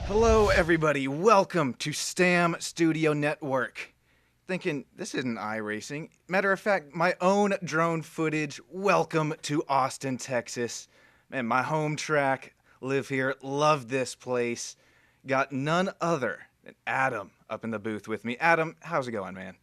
Hello, everybody. Welcome to STAM Studio Network. Thinking, this isn't iRacing. Matter of fact, my own drone footage. Welcome to Austin, Texas. Man, my home track. Live here. Love this place. Got none other than Adam up in the booth with me. Adam, how's it going, man?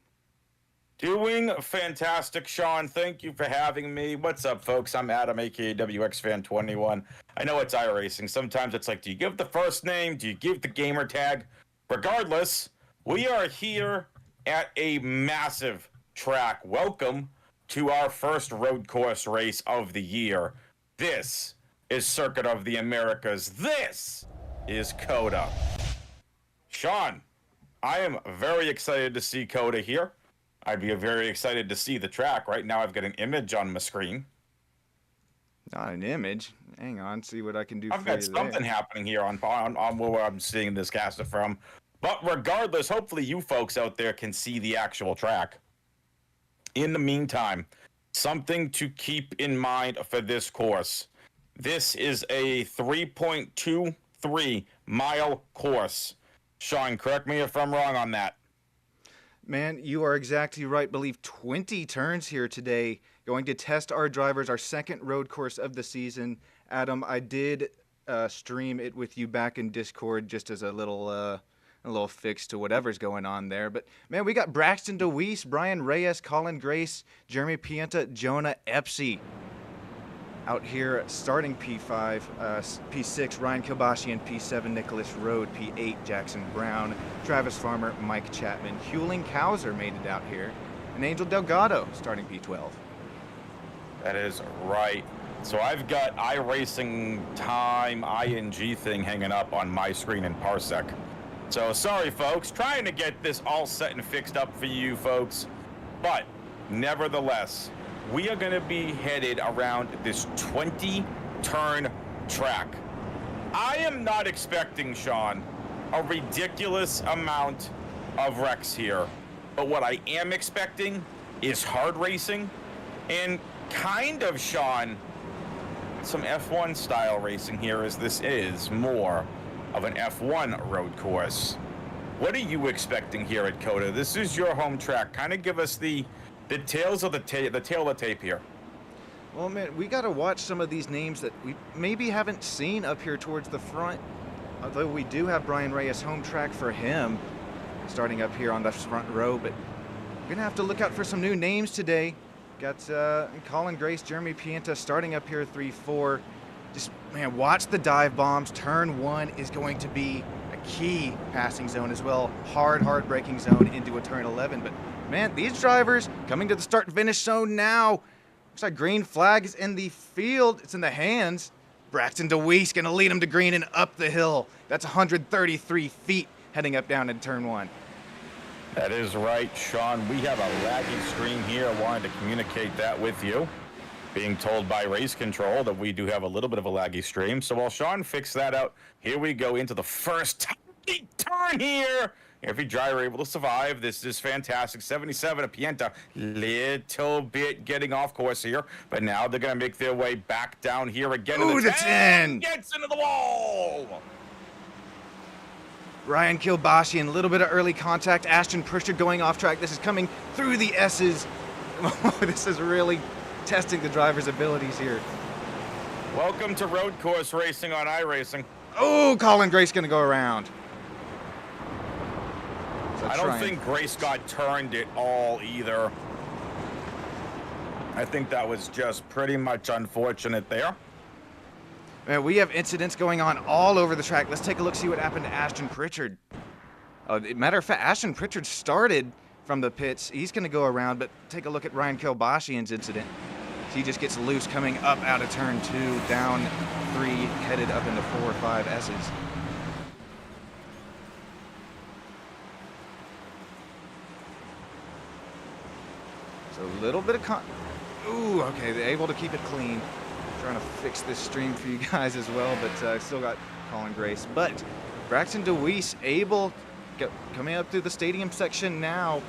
Doing fantastic, Sean. Thank you for having me. What's up, folks? I'm Adam, aka WXFan21. I know it's iRacing. Sometimes it's like, do you give the first name? Do you give the gamer tag? Regardless, we are here at a massive track. Welcome to our first road course race of the year. This is Circuit of the Americas. This is COTA. Sean, I am very excited to see COTA here. I'd be very excited to see the track. Right now I've got an image on my screen. Not an image. Hang on, see what I can do I've for you got something there. happening here on where I'm seeing this caster from. But regardless, hopefully you folks out there can see the actual track. In the meantime, something to keep in mind for this course. This is a 3.23 mile course. Sean, correct me if I'm wrong on that. Man, you are exactly right. Believe 20 turns here today. Going to test our drivers, our second road course of the season. Adam, I did stream it with you back in Discord just as a little fix to whatever's going on there. But man, we got Braxton DeWeese, Bryan Reyes, Colin Grace, Jeremy Pienta, Jonah Epsey out here starting P5, P6, Ryan Kilbashian, P7, Nicholas Rode, P8, Jackson Brown, Travis Farmer, Mike Chapman, Hewling Cowser made it out here, and Angel Delgado starting P12. That is right. So I've got iRacing time ING thing hanging up on my screen in Parsec. So sorry, folks, trying to get this all set and fixed up for you folks. But nevertheless, we are going to be headed around this 20-turn track. I am not expecting, Sean, a ridiculous amount of wrecks here. But what I am expecting is hard racing and kind of, Sean, some F1 style racing here, as this is more of an F1 road course. What are you expecting here at COTA? This is your home track. Kind of give us the tails of the tail of the tape here. Well, man, we got to watch some of these names that we maybe haven't seen up here towards the front. Although we do have Bryan Reyes home track for him starting up here on the front row. But we're going to have to look out for some new names today. Got Colin Grace, Jeremy Pienta starting up here 3-4. Just, man, watch the dive bombs. Turn 1 is going to be a key passing zone as well. Hard braking zone into a turn 11. But man, these drivers coming to the start and finish zone now. Looks like green flag is in the field. It's in the hands. Braxton DeWeese going to lead him to green and up the hill. That's 133 feet heading up down in turn 1. That is right, Sean. We have a laggy screen here. I wanted to communicate that with you. Being told by Race Control that we do have a little bit of a laggy stream. So while Sean fixed that out, here we go into the first turn here. Every driver able to survive. This is fantastic. 77 of Pienta. Little bit getting off course here. But now they're going to make their way back down here again. Ooh, the 10! Gets into the wall! Ryan Kilbashian, a little bit of early contact. Ashton Pritchard going off track. This is coming through the S's. This is really testing the driver's abilities here. Welcome to road course racing on iRacing. Oh, Colin Grace going to go around. I don't think Grace got turned at all either. I think that was just pretty much unfortunate there. Man, we have incidents going on all over the track. Let's take a look, see what happened to Ashton Pritchard. Matter of fact, Ashton Pritchard started from the pits. He's going to go around, but take a look at Ryan Kilbashian's incident. He just gets loose coming up out of turn 2, down 3, headed up into 4 or 5 S's. So a little bit of ooh, okay, they're able to keep it clean. Trying to fix this stream for you guys as well, but still got Colin Grace. But Braxton DeWeese able, coming up through the stadium section now,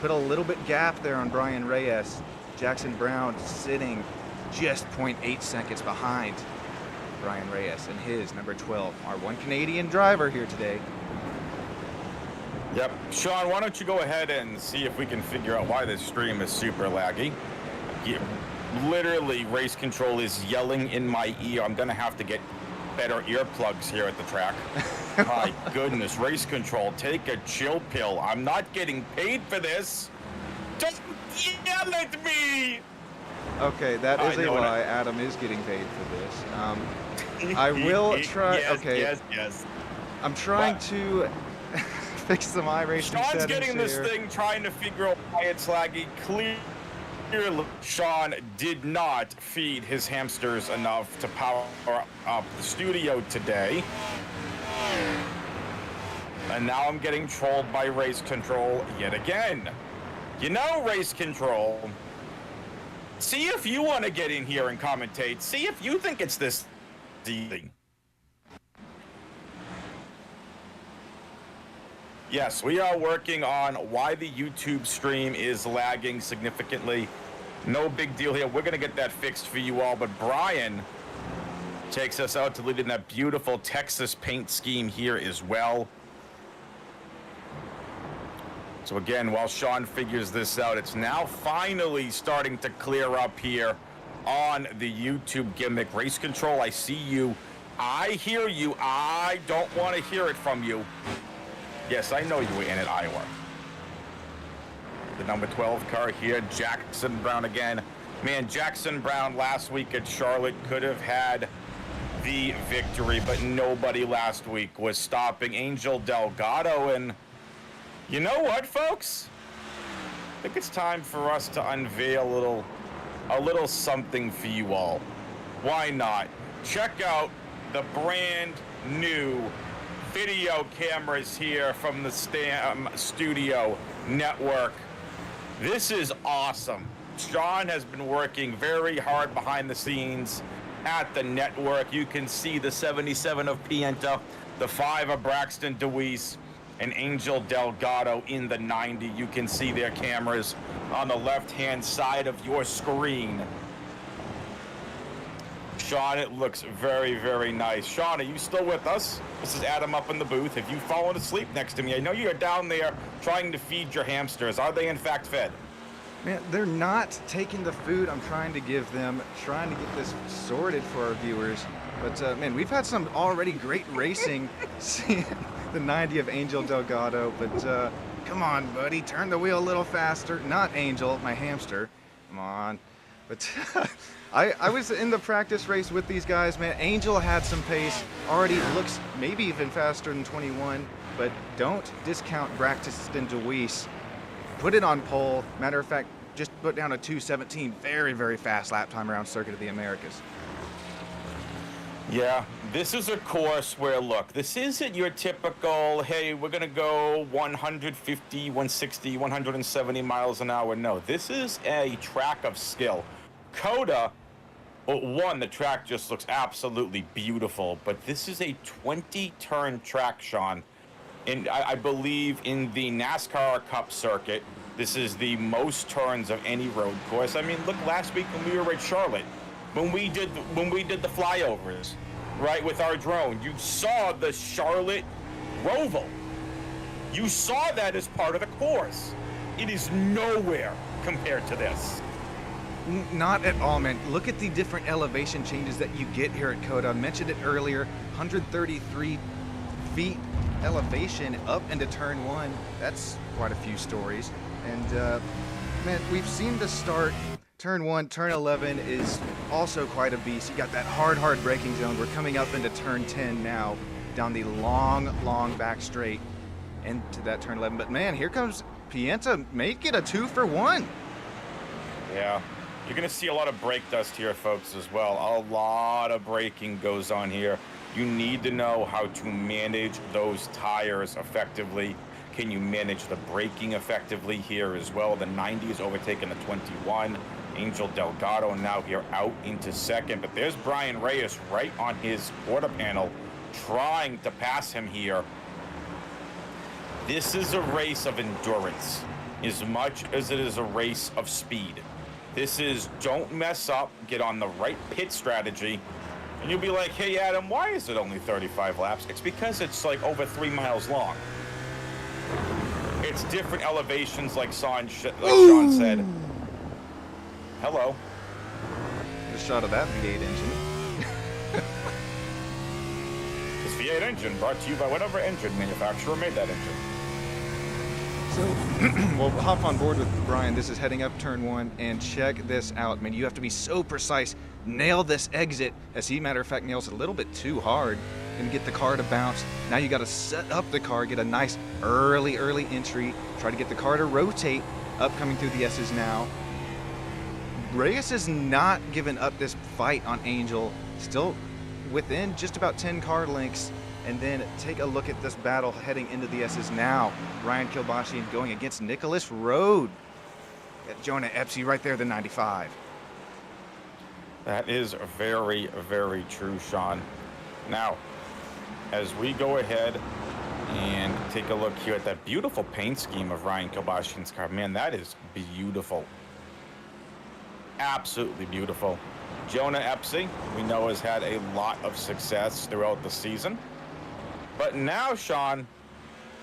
put a little bit gap there on Bryan Reyes. Jackson Brown sitting just 0.8 seconds behind. Bryan Reyes and his number 12, our one Canadian driver here today. Yep. Sean, why don't you go ahead and see if we can figure out why this stream is super laggy. Literally, race control is yelling in my ear. I'm going to have to get better earplugs here at the track. My goodness, race control, take a chill pill. I'm not getting paid for this. Don't yell at me! Okay, that is a lie. Adam is getting paid for this. I will try. Yes, okay. Yes. I'm trying to fix some iRacing settings Sean's getting this here. thing, trying to figure out why it's laggy. Clearly, Sean did not feed his hamsters enough to power up the studio today. And now I'm getting trolled by race control yet again. You know, race control, see if you want to get in here and commentate. See if you think it's this easy. Yes, we are working on why the YouTube stream is lagging significantly. No big deal here. We're going to get that fixed for you all. But Bryan takes us out to lead in that beautiful Texas paint scheme here as well. So again, while Sean figures this out, it's now finally starting to clear up here on the YouTube gimmick. Race control, I see you. I hear you. I don't want to hear it from you. Yes, I know you were in at Iowa. The number 12 car here, Jackson Brown again. Man, Jackson Brown last week at Charlotte could have had the victory, but nobody last week was stopping Angel Delgado. And you know what, folks? I think it's time for us to unveil a little something for you all. Why not? Check out the brand new video cameras here from the Studio Network. This is awesome. Sean has been working very hard behind the scenes at the network. You can see the 77 of Pienta, the 5 of Braxton DeWeese, and Angel Delgado in the 90. You can see their cameras on the left-hand side of your screen. Sean, it looks very, very nice. Sean, are you still with us? This is Adam up in the booth. Have you fallen asleep next to me? I know you're down there trying to feed your hamsters. Are they in fact fed? Man, they're not taking the food I'm trying to give them, trying to get this sorted for our viewers. But man, we've had some already great racing, seeing the 90 of Angel Delgado. But come on, buddy, turn the wheel a little faster. Not Angel, my hamster. Come on. But I was in the practice race with these guys, man. Angel had some pace, already looks maybe even faster than 21, but don't discount Braxton DeWeese. Put it on pole. Matter of fact, just put down a 2:17. Very, very fast lap time around Circuit of the Americas. Yeah, this is a course where, look, this isn't your typical, hey, we're going to go 150, 160, 170 miles an hour. No, this is a track of skill. COTA, one, the track just looks absolutely beautiful, but this is a 20-turn track, Sean. And I believe in the NASCAR Cup circuit, this is the most turns of any road course. I mean, look, last week when we were at Charlotte, when we did the flyovers, right, with our drone, you saw the Charlotte Roval. You saw that as part of the course. It is nowhere compared to this. Not at all, man. Look at the different elevation changes that you get here at COTA. I mentioned it earlier, 133 feet elevation up into turn 1. That's quite a few stories. And man, we've seen the start. Turn 1, turn 11 is also quite a beast. You got that hard braking zone. We're coming up into turn 10 now, down the long back straight into that turn 11. But man, here comes Pienta. Make it a 2-for-1. Yeah. You're going to see a lot of brake dust here, folks, as well. A lot of braking goes on here. You need to know how to manage those tires effectively. Can you manage the braking effectively here as well? The 90 is overtaking the 21. Angel Delgado now here out into second. But there's Bryan Reyes right on his quarter panel trying to pass him here. This is a race of endurance as much as it is a race of speed. This is don't mess up, get on the right pit strategy, And you'll be like, hey, Adam, why is it only 35 laps? It's because it's like over 3 miles long. It's different elevations, like Sean said. Hello. Get a shot of that V8 engine. This V8 engine brought to you by whatever engine manufacturer made that engine. So, we'll hop on board with Brian. This is heading up turn 1, and check this out, man. You have to be so precise. Nail this exit, as he, matter of fact, nails it a little bit too hard. Gonna get the car to bounce. Now you gotta set up the car, get a nice early entry. Try to get the car to rotate, up coming through the S's now. Reyes has not given up this fight on Angel. Still within just about 10 car lengths. And then take a look at this battle heading into the S's now. Ryan Kilbashian going against Nicholas Rode. Got Jonah Epsey right there, the 95. That is very, very true, Sean. Now, as we go ahead and take a look here at that beautiful paint scheme of Ryan Kilbashian's car, man, that is beautiful. Absolutely beautiful. Jonah Epsey, we know, has had a lot of success throughout the season. But now, Sean,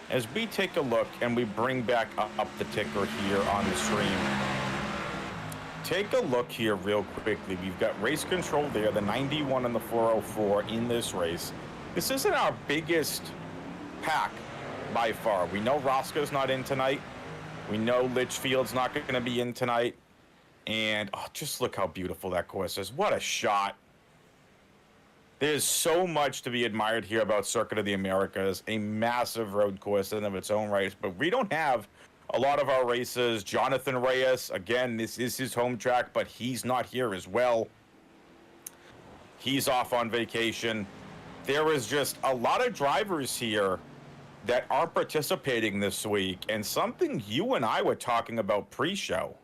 as we take a look and we bring back up the ticker here on the stream, take a look here real quickly. We've got race control there, the 91 and the 404 in this race. This isn't our biggest pack by far. We know Roscoe's not in tonight. We know Litchfield's not going to be in tonight. And just look how beautiful that course is. What a shot. There's so much to be admired here about Circuit of the Americas, a massive road course in of its own right. But we don't have a lot of our races. Jonathan Reyes, again, this is his home track, but he's not here as well. He's off on vacation. There is just a lot of drivers here that aren't participating this week. And something you and I were talking about pre-show.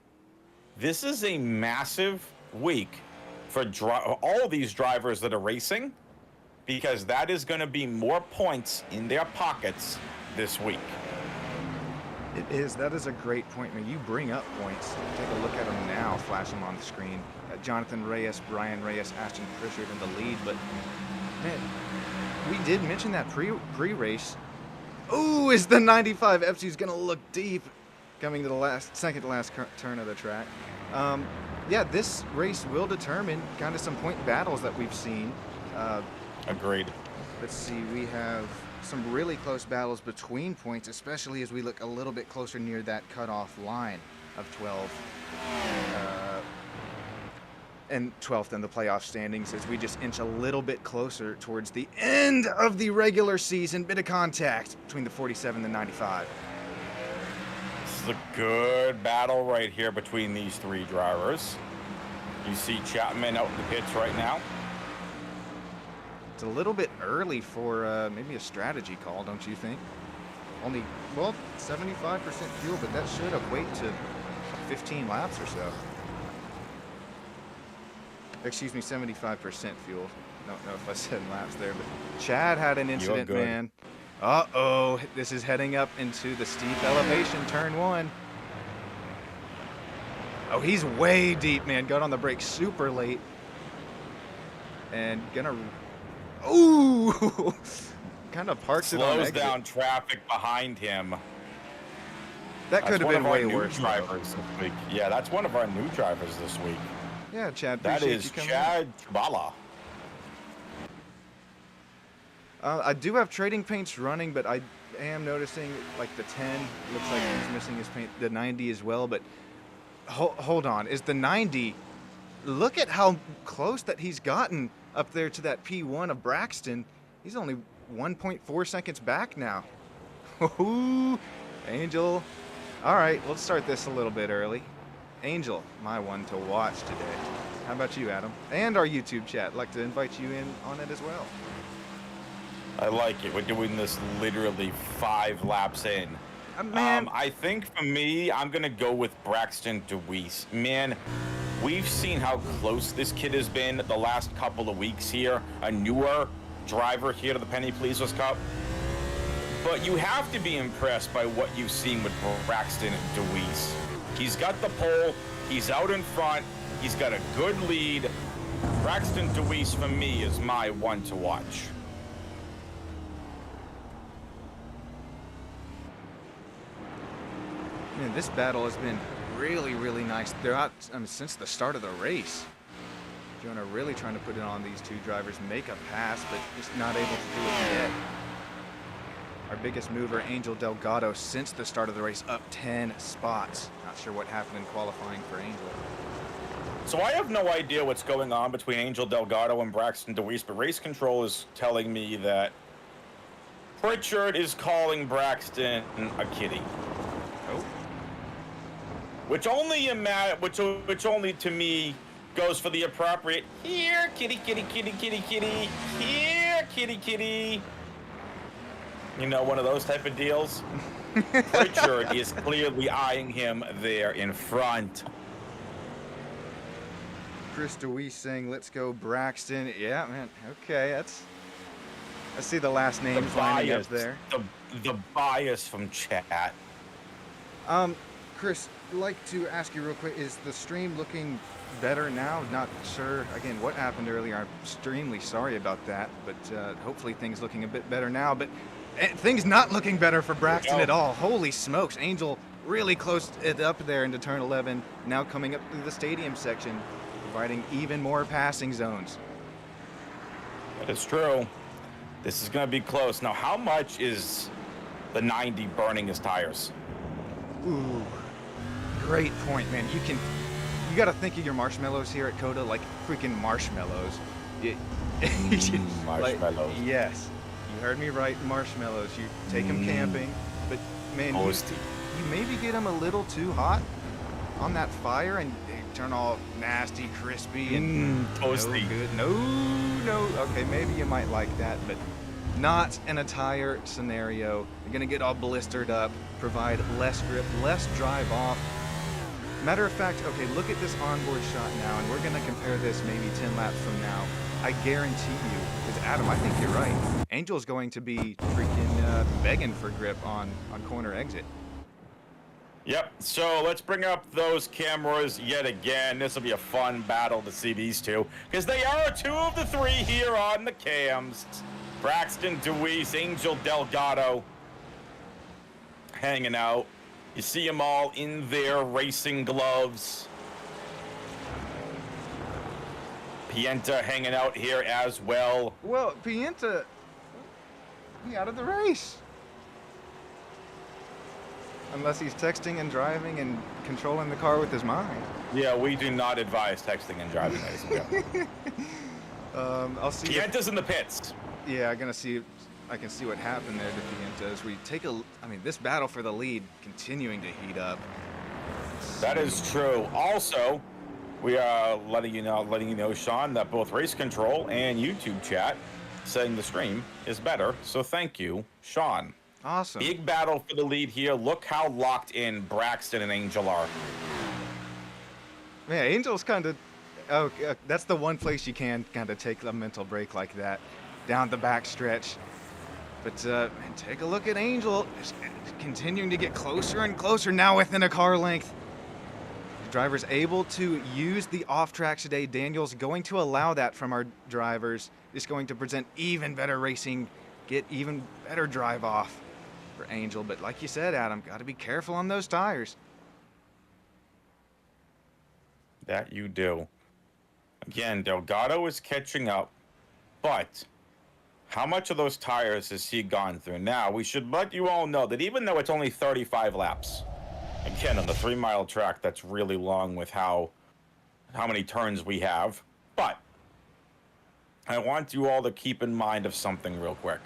This is a massive week for all these drivers that are racing, because that is going to be more points in their pockets this week. It is. That is a great point, man. You bring up points. Take a look at them now. Flash them on the screen. Jonathan Reyes, Bryan Reyes, Ashton Pritchard in the lead. But, man, we did mention that pre-race. Ooh, is the 95 Epsey's going to look deep coming to the second to last turn of the track. Yeah, this race will determine kind of some point battles that we've seen. Agreed. Let's see, we have some really close battles between points, especially as we look a little bit closer near that cutoff line of 12. And 12th in the playoff standings as we just inch a little bit closer towards the end of the regular season. Bit of contact between the 47 and the 95. This is a good battle right here between these three drivers. You see Chapman out in the pits right now. It's a little bit early for maybe a strategy call, don't you think? Only, well, 75% fuel, but that should equate to 15 laps or so. Excuse me, 75% fuel. Don't know if I said laps there, but Chad had an incident, man. Uh-oh, this is heading up into the steep elevation, turn 1. Oh, he's way deep, man. Got on the brakes super late. And gonna... Ooh! Kind of parked it on Slows exit. down traffic behind him. That could have been way worse. Drivers this week. Yeah, that's one of our new drivers this week. Yeah, Chad. That is Chad Bala. I do have trading paints running, but I am noticing like the 10 looks like he's missing his paint, the 90 as well. But hold on, is the 90? Look at how close that he's gotten up there to that P1 of Braxton. He's only 1.4 seconds back now. Ooh, Angel. All right, let's start this a little bit early. Angel, my one to watch today. How about you, Adam? And our YouTube chat. I'd like to invite you in on it as well. I like it. We're doing this literally 5 laps in. Man. I think for me, I'm going to go with Braxton DeWeese. Man, we've seen how close this kid has been the last couple of weeks here. A newer driver here to the Penny Pleasers Cup. But you have to be impressed by what you've seen with Braxton DeWeese. He's got the pole. He's out in front. He's got a good lead. Braxton DeWeese, for me, is my one to watch. Man, this battle has been really, really nice throughout, since the start of the race. Jonah really trying to put it on these two drivers, make a pass, but just not able to do it yet. Our biggest mover, Angel Delgado, since the start of the race, up 10 spots. Not sure what happened in qualifying for Angel. So I have no idea what's going on between Angel Delgado and Braxton DeWeese, but race control is telling me that Pritchard is calling Braxton a kitty. Oh. Which only to me goes for the appropriate here, kitty, kitty, kitty, kitty, kitty, here, kitty, kitty. You know, one of those type of deals. Pritchard is clearly eyeing him there in front. Chris DeWeese saying, let's go Braxton. Yeah, man, okay, I see the last names lining up there. The bias from chat. Chris, I'd like to ask you real quick, is the stream looking better now? Not sure, again, what happened earlier. I'm extremely sorry about that, but hopefully things looking a bit better now. But things not looking better for Braxton at all. Holy smokes, Angel really close it up there into turn 11, now coming up through the stadium section, providing even more passing zones. That is true. This is going to be close. Now, how much is the 90 burning his tires? Ooh, great point, man. You got to think of your marshmallows here at COTA like freaking marshmallows. Marshmallows. Like, yes, you heard me right, marshmallows. You take them camping, but man, you maybe get them a little too hot on that fire and they turn all nasty, crispy, and toasty. No good. No. Okay, maybe you might like that, but not in a tire scenario. You're gonna get all blistered up, provide less grip, less drive off. Matter of fact, okay, look at this onboard shot now, and we're gonna compare this maybe 10 laps from now. I guarantee you, because Adam, I think you're right. Angel's going to be freaking begging for grip on corner exit. Yep, so let's bring up those cameras yet again. This will be a fun battle to see these two, because they are two of the three here on the cams. Braxton DeWeese, Angel Delgado hanging out. You see them all in their racing gloves. Pienta hanging out here as well. Well, Pienta, he out of the race. Unless he's texting and driving and controlling the car with his mind. Yeah, we do not advise texting and driving, ladies and gentlemen. I'll see. Pienta's in the pits. Yeah, I can see what happened there to Pienta as we take this battle for the lead continuing to heat up. That is true. Also, we are letting you know, Sean, that both race control and YouTube chat saying the stream is better. So thank you, Sean. Awesome. Big battle for the lead here. Look how locked in Braxton and Angel are. Man, Angel's kind of... that's the one place you can kind of take a mental break like that. Down the back stretch. But man, take a look at Angel. It's continuing to get closer and closer now within a car length. The driver's able to use the off tracks today. Daniel's going to allow that from our drivers. It's going to present even better racing, get even better drive off for Angel. But like you said, Adam, got to be careful on those tires. That you do. Again, Delgado is catching up, but how much of those tires has he gone through? Now, we should let you all know that even though it's only 35 laps, again, on the 3-mile track, that's really long with how many turns we have. But I want you all to keep in mind of something real quick.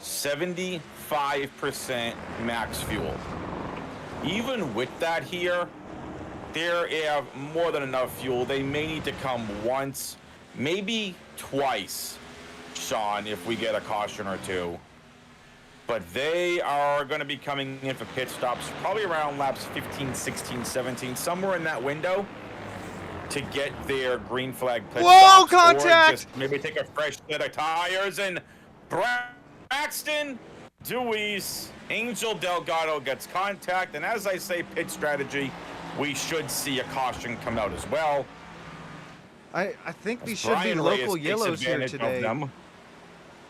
75% max fuel. Even with that here, there are more than enough fuel. They may need to come once, maybe twice, Sean, if we get a caution or two. But they are going to be coming in for pit stops probably around laps 15, 16, 17, somewhere in that window to get their green flag pit stops. Contact! Or just maybe take a fresh set of tires. And Braxton DeWeese, Angel Delgado gets contact. And as I say, pit strategy, we should see a caution come out as well. I think these should be Bryan local Reyes takes yellows here advantage of today. them.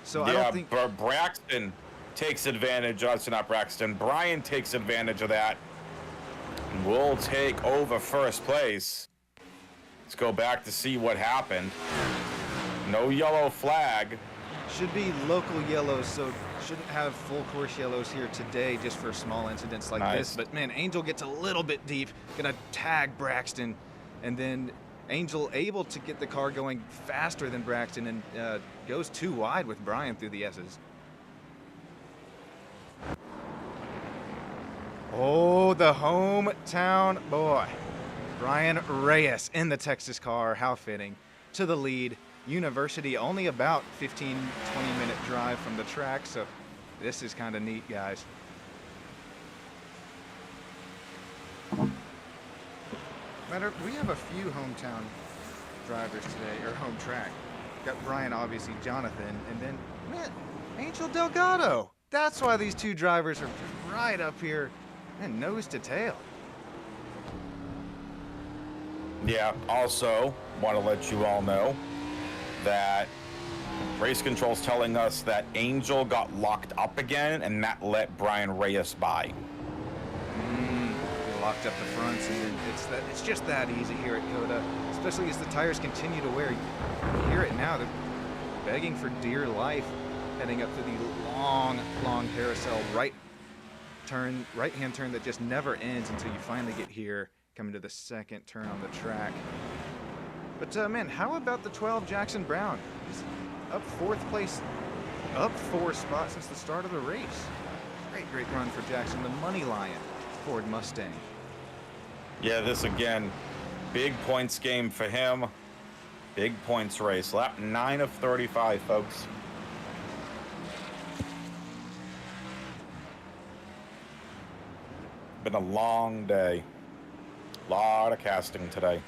So Yeah, I don't think Braxton takes advantage. It's not Braxton. Bryan takes advantage of that. We'll take over first place. Let's go back to see what happened. No yellow flag. should be local yellows, so shouldn't have full course yellows here today just for small incidents like this. But man, Angel gets a little bit deep, gonna tag Braxton, and then Angel able to get the car going faster than Braxton and goes too wide with Bryan through the S's. Oh, the hometown boy. Bryan Reyes in the Texas car, how fitting, to the lead. University only about 15-20 minute drive from the track, so this is kind of neat, guys. We have a few hometown drivers today, or home track. Got Bryan, obviously, Jonathan, and then, man, Angel Delgado. That's why these two drivers are right up here, and nose to tail. Yeah, also want to let you all know that race control's telling us that Angel got locked up again, and that let Bryan Reyes by. They locked up the fronts, and then it's just that easy here at COTA, especially as the tires continue to wear. You hear it now, they're begging for dear life, heading up to the long carousel right-hand turn that just never ends until you finally get here, coming to the second turn on the track. But man, how about the 12 Jackson Brown? He's up fourth place, up 4 spots since the start of the race. Great run for Jackson, the money lion Ford Mustang. Yeah, this again, big points game for him. Big points race. Lap 9 of 35, folks. Been a long day. Lot of casting today.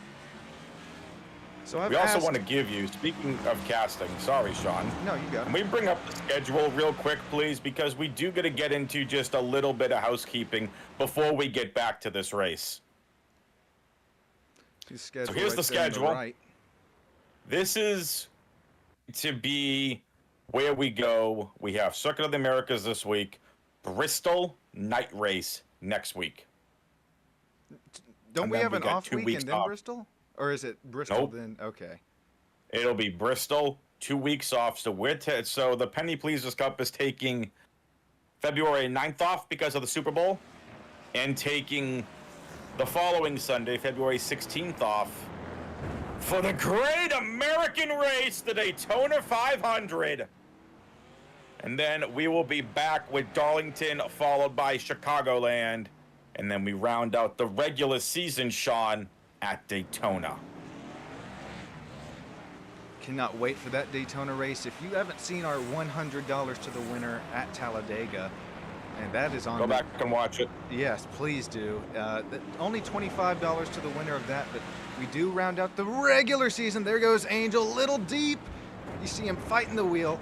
So we also want to give you, speaking of casting, sorry, Sean. No, you got it. Can we bring up the schedule real quick, please? Because we do got to get into just a little bit of housekeeping before we get back to this race. So here's the schedule. Right. This is to be where we go. We have Circuit of the Americas this week, Bristol night race next week. Don't we have an off week and then Bristol? Or is it Bristol nope. then? Okay. It'll be Bristol, 2 weeks off. So so the Penny Pleasers Cup is taking February 9th off because of the Super Bowl, and taking the following Sunday, February 16th off for the great American race, the Daytona 500. And then we will be back with Darlington, followed by Chicagoland. And then we round out the regular season, Sean, at Daytona. Cannot wait for that Daytona race. If you haven't seen our $100 to the winner at Talladega, and that is on... Go back and watch it. Yes, please do. Only $25 to the winner of that, but we do round out the regular season. There goes Angel, little deep. You see him fighting the wheel.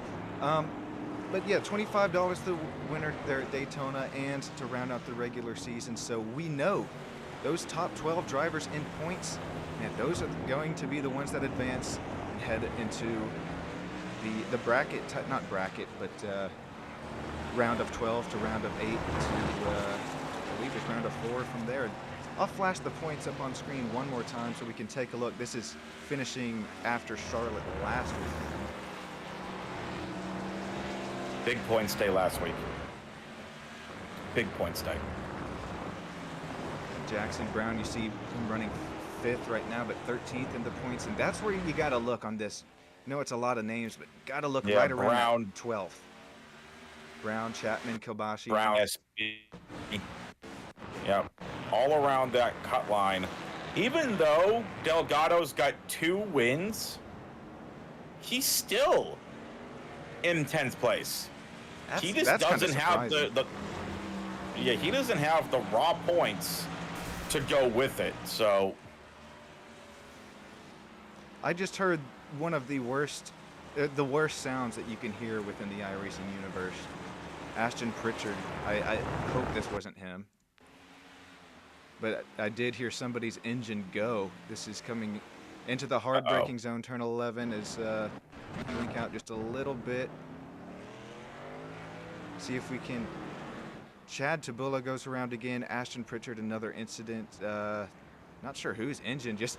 But yeah, $25 to the winner there at Daytona, and to round out the regular season. So we know those top 12 drivers in points, and those are going to be the ones that advance and head into the bracket, not bracket, but round of 12 to round of 8 to I believe it's round of 4 from there. I'll flash the points up on screen one more time so we can take a look. This is finishing after Charlotte last week. Big points day last week. Big points day. Jackson Brown, you see him running 5th right now, but 13th in the points, and that's where you got to look on this. I know it's a lot of names, but got to look right around 12th. Brown, Chapman, Kobashi. Brown, SP. Yep, all around that cut line. Even though Delgado's got 2 wins, he's still in 10th place. He just doesn't have he doesn't have the raw points to go with it. So I just heard one of the worst sounds that you can hear within the iRacing universe. Ashton Pritchard. I hope this wasn't him, but I did hear somebody's engine go. This is coming Into the hard braking zone, turn 11 is blink out just a little bit. See if we can. Chad Tabula goes around again. Ashton Pritchard, another incident. Not sure whose engine just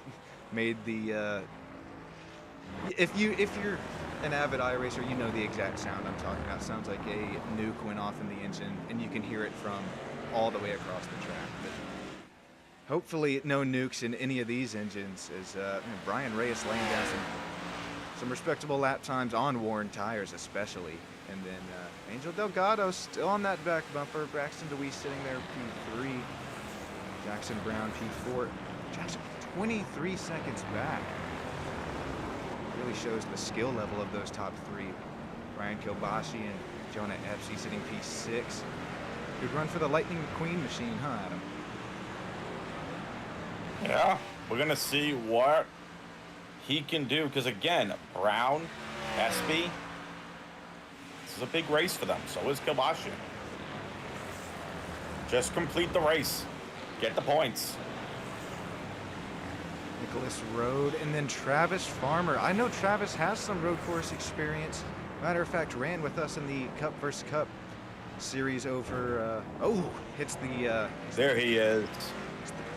made the. If you're an avid iRacer, you know the exact sound I'm talking about. It sounds like a nuke went off in the engine, and you can hear it from all the way across the track. But hopefully, no nukes in any of these engines. As Bryan Reyes laying down some respectable lap times on worn tires, especially. And then Angel Delgado still on that back bumper. Braxton DeWeese sitting there, P3. Jackson Brown, P4. Jackson, 23 seconds back. Really shows the skill level of those top three. Ryan Kilbashi and Jonah Epsey sitting P6. Good run for the Lightning McQueen machine, huh, Adam? Yeah, we're going to see what he can do. Because, again, Brown, Espy, this is a big race for them. So is Kilbashi. Just complete the race. Get the points. Nicholas Road, and then Travis Farmer. I know Travis has some road course experience. Matter of fact, ran with us in the Cup vs. Cup series over. Hits the. There he is.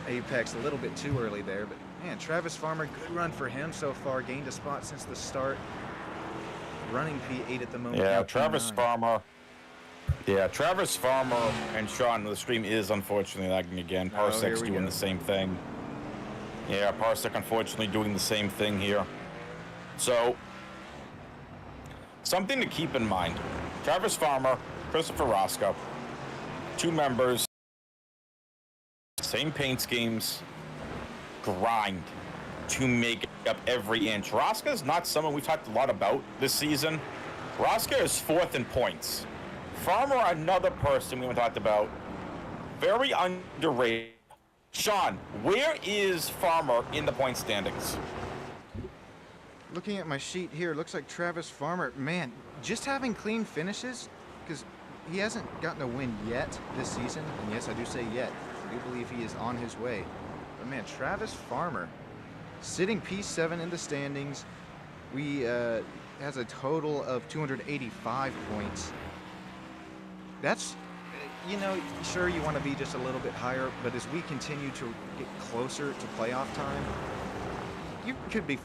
The apex a little bit too early there, but man, Travis Farmer, good run for him so far. Gained a spot since the start. Running P8 at the moment. Yeah, Travis Farmer. Yeah, Travis Farmer and Sean, the stream is unfortunately lagging again. Parsek's doing the same thing. Yeah, Parsec unfortunately doing the same thing here. So, something to keep in mind. Travis Farmer, Christopher Roscoe, two members, same paint schemes, grind to make up every inch. Roscoe is not someone we've talked a lot about this season. Roscoe is 4th in points. Farmer, another person we haven't talked about, very underrated. Sean, where is Farmer in the point standings? Looking at my sheet here, looks like Travis Farmer, man, just having clean finishes, because he hasn't gotten a win yet this season, and yes, I do say yet. I do believe he is on his way. But man, Travis Farmer, sitting P7 in the standings. We has a total of 285 points. That's, sure you want to be just a little bit higher, but as we continue to get closer to playoff time, you could be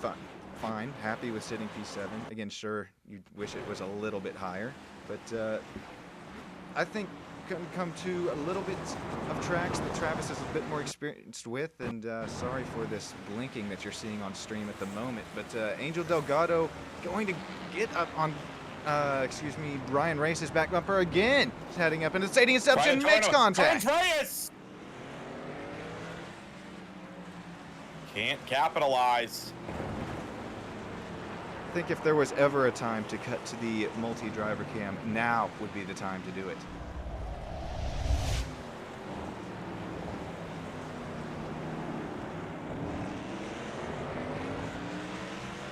fine, happy with sitting P7. Again, sure, you wish it was a little bit higher, but I think come to a little bit of tracks that Travis is a bit more experienced with, and sorry for this blinking that you're seeing on stream at the moment, but Angel Delgado going to get up on Bryan Reyes' back bumper again. He's heading up into Sadie Inception, makes contact. Bryan Reyes! Can't capitalize. I think if there was ever a time to cut to the multi-driver cam, now would be the time to do it.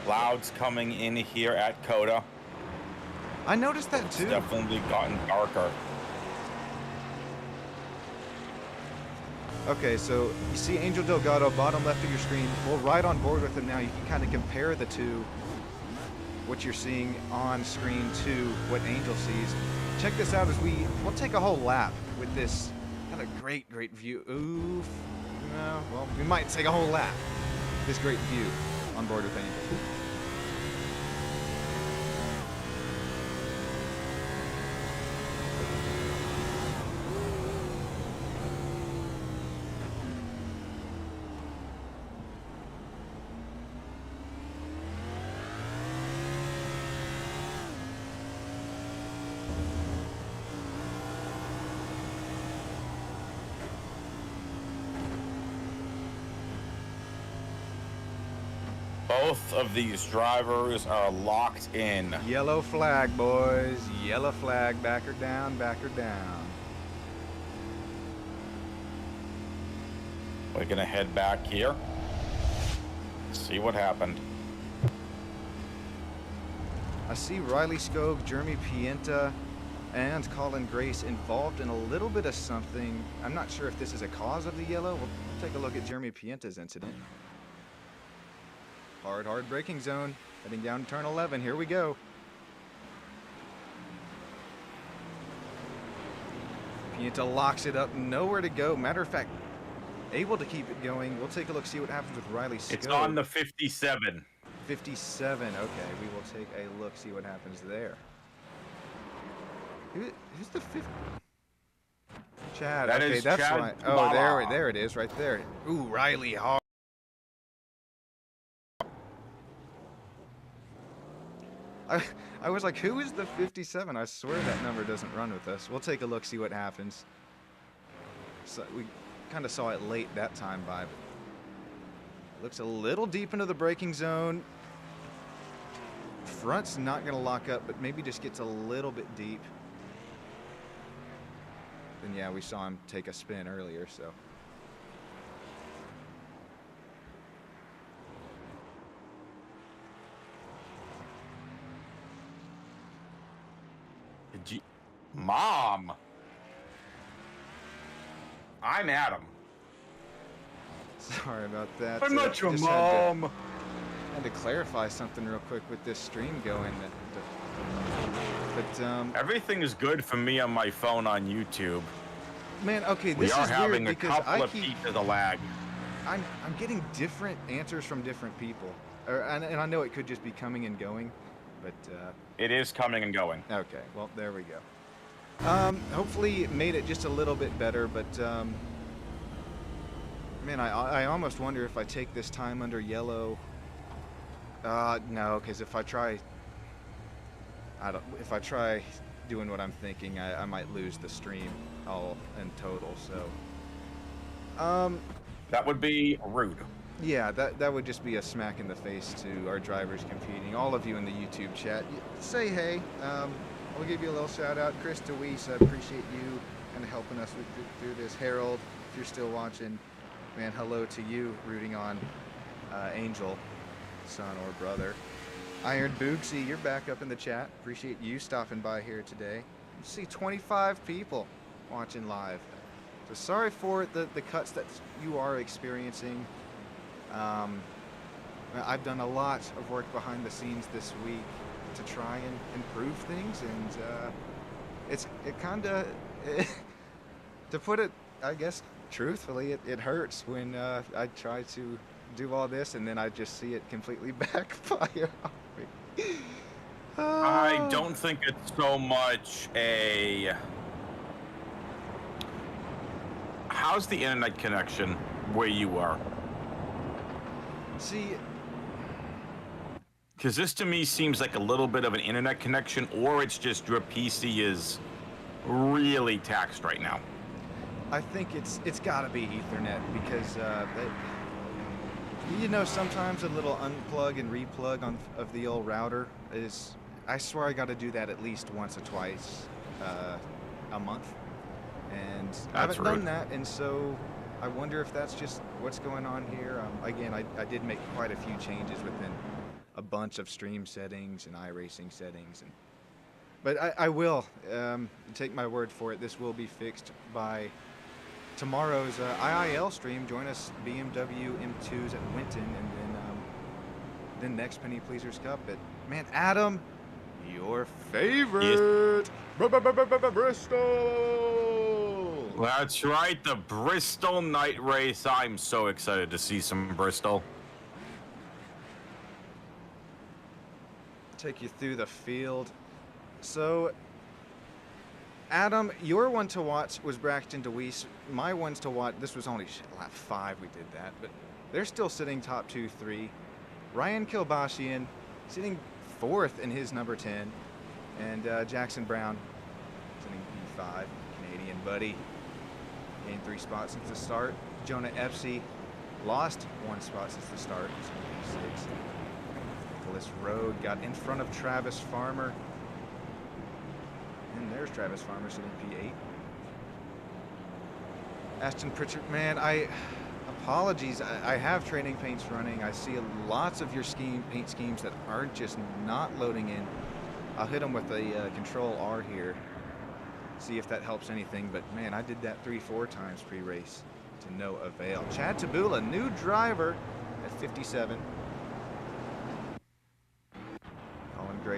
Clouds coming in here at COTA. I noticed that too. It's definitely gotten darker. Okay, so you see Angel Delgado, bottom left of your screen. We're right on board with him now. You can kind of compare the two, what you're seeing on screen to what Angel sees. Check this out as we'll take a whole lap with this. Got a great view. Oof. No, well, we might take a whole lap. This great view on board with Angel. Both of these drivers are locked in. Yellow flag, boys. Yellow flag. Back her down, back her down. We're going to head back here. See what happened. I see Riley Skog, Jeremy Pienta, and Colin Grace involved in a little bit of something. I'm not sure if this is a cause of the yellow. We'll take a look at Jeremy Pienta's incident. Hard braking zone. Heading down turn 11. Here we go. Pianta locks it up. Nowhere to go. Matter of fact, able to keep it going. We'll take a look, see what happens with Riley Scope. It's on the 57. 57. Okay, we will take a look, see what happens there. Who's the 50? Chad. That okay, is that's Chad right. Oh, there it is, right there. Ooh, Riley hard. I was like, who is the 57? I swear that number doesn't run with us. We'll take a look, see what happens. So we kind of saw it late that time by, but looks a little deep into the braking zone. Front's not going to lock up, but maybe just gets a little bit deep. And yeah, we saw him take a spin earlier, so. Mom! I'm Adam. Sorry about that. I'm not your just mom. Had to clarify something real quick with this stream going. But Everything is good for me on my phone on YouTube. man, okay, We this are is having weird a because couple of pieces of lag. I'm getting different answers from different people, and I know it could just be coming and going, but It is coming and going. okay, well there we go. Hopefully it made it just a little bit better, but man, I almost wonder if I take this time under yellow. No, because if I try doing what I'm thinking, I might lose the stream all in total. So, That would be rude. yeah, that would just be a smack in the face to our drivers competing. All of you in the YouTube chat, say hey. We'll give you a little shout out. Chris DeWeese, I appreciate you kind of helping us through this. Harold, if you're still watching, man, hello to you rooting on Angel, son or brother. Iron Boogsy, you're back up in the chat. Appreciate you stopping by here today. You see 25 people watching live. So sorry for the cuts that you are experiencing. I've done a lot of work behind the scenes this week to try and improve things, and it kind of, to put it, I guess, truthfully, it hurts when I try to do all this and then I just see it completely backfire on me. I don't think it's so much a... How's the internet connection where you are? See, Because this to me seems like a little bit of an internet connection, or it's just your PC is really taxed right now. I think it's got to be Ethernet because you know, sometimes a little unplug and replug of the old router is, I swear I got to do that at least once or twice a month, and I haven't done that, and so I wonder if that's just what's going on here. Again, I did make quite a few changes within a bunch of stream settings and iRacing settings, but I will take my word for it. This will be fixed by tomorrow's IIL stream. Join us BMW M2s at Winton, and then next Penny Pleasers Cup at, man, Adam, your favorite, Bristol. That's right, the Bristol night race. I'm so excited to see some Bristol. Take you through the field. So, Adam, your one to watch was Braxton DeWeese. My ones to watch, this was only lap 5 we did that, but they're still sitting top 2, 3. Ryan Kilbashian sitting 4th in his number 10, and Jackson Brown sitting B5, Canadian buddy. Gained 3 spots since the start. Jonah Epsey lost 1 spot since the start, so B6. Nicholas Road got in front of Travis Farmer. And there's Travis Farmer sitting P8. Ashton Pritchard, man, apologies. I have training paints running. I see lots of your paint schemes that are just not loading in. I'll hit them with a Control R here. See if that helps anything. But man, I did that 3-4 times pre-race to no avail. Chad Tabula, new driver at 57.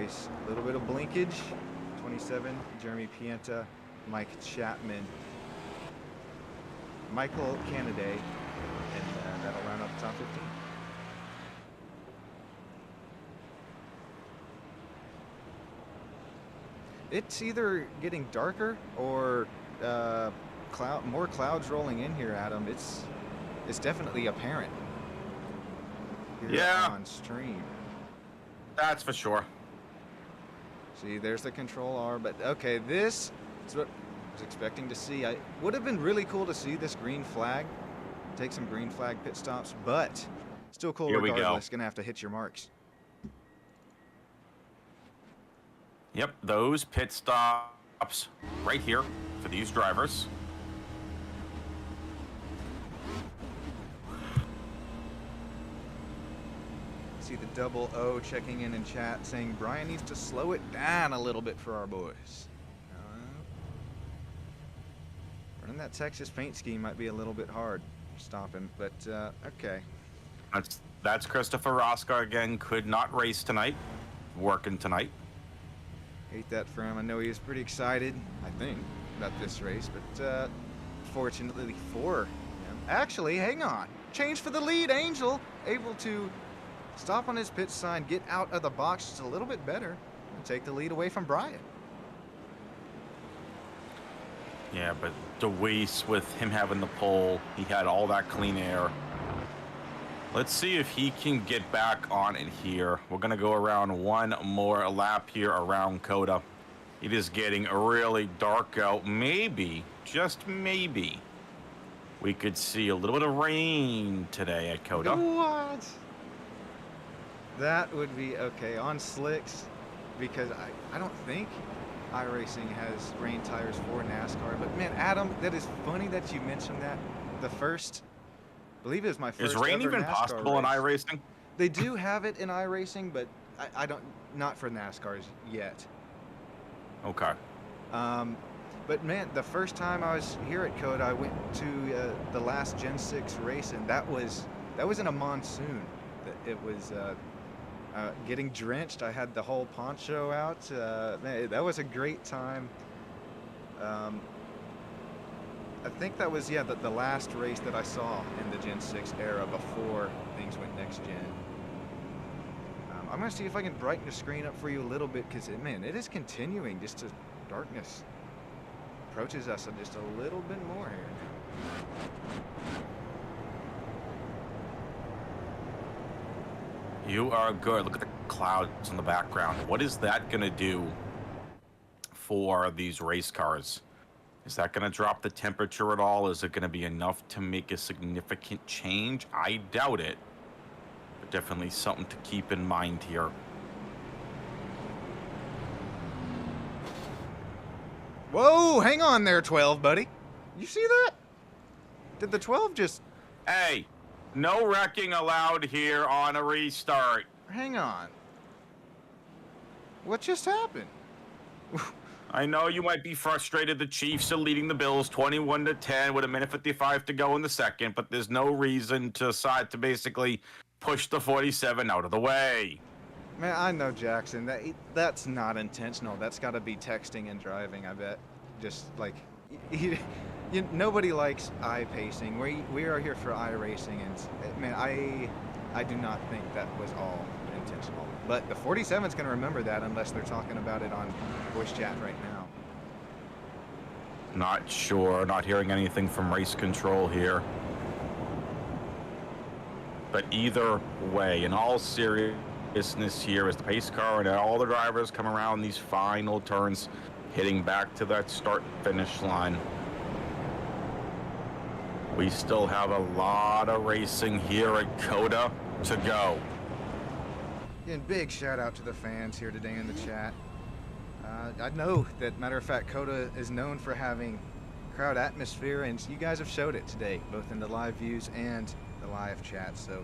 race. A little bit of blinkage. 27, Jeremy Pienta, Mike Chapman, Michael Canaday, and that'll round up the top 15. It's either getting darker or more clouds rolling in here, Adam. It's definitely apparent here on stream. That's for sure. See, there's the control R, but okay, this is what I was expecting to see. I would have been really cool to see this green flag, take some green flag pit stops, but still cool Here regardless. Gonna have to hit your marks. Yep, those pit stops right here for these drivers. See the double O checking in chat saying Bryan needs to slow it down a little bit for our boys. Running that Texas paint scheme might be a little bit hard stopping, but okay. That's Christopher Rosca again. Could not race tonight. Working tonight. Hate that for him. I know he was pretty excited, I think, about this race, but fortunately for him. Actually, hang on. Change for the lead, Angel. Able to stop on his pit sign, get out of the box just a little bit better, and take the lead away from Bryan. Yeah, but DeWeese, with him having the pole, he had all that clean air. Let's see if he can get back on it here. We're going to go around one more lap here around COTA. It is getting really dark out. Maybe, just maybe, we could see a little bit of rain today at COTA. What? That would be okay on slicks, because I don't think iRacing has rain tires for NASCAR. But man, Adam, that is funny that you mentioned that. I believe it was my first. Is rain ever even NASCAR possible in race. iRacing? They do have it in iRacing, but I don't, not for NASCARs yet. Okay. But man, the first time I was here at COTA, I went to the last Gen 6 race, and that was in a monsoon. It was getting drenched. I had the whole poncho out. Man, that was a great time. I think that was, the last race that I saw in the Gen 6 era before things went next gen. I'm going to see if I can brighten the screen up for you a little bit, because, man, it is continuing just to darkness approaches us just a little bit more here. You are good. Look at the clouds in the background. What is that going to do for these race cars? Is that going to drop the temperature at all? Is it going to be enough to make a significant change? I doubt it, but definitely something to keep in mind here. Whoa, hang on there, 12, buddy. You see that? Did the 12 just... Hey, no wrecking allowed here on a restart. Hang on. What just happened? I know you might be frustrated. The Chiefs are leading the Bills 21-10 with 1:55 to go in the second, but there's no reason to decide to basically push the 47 out of the way. Man, I know, Jackson. That's not intentional. That's got to be texting and driving, I bet. Just like, nobody likes pacing. We are here for iRacing, and man, I do not think that was all intentional. But the 47's going to remember that unless they're talking about it on voice chat right now. Not sure. Not hearing anything from race control here. But either way, in all seriousness here, as the pace car and all the drivers come around these final turns, hitting back to that start-finish line. We still have a lot of racing here at COTA to go. And big shout out to the fans here today in the chat. I know that, matter of fact, COTA is known for having crowd atmosphere, and you guys have showed it today, both in the live views and the live chat. So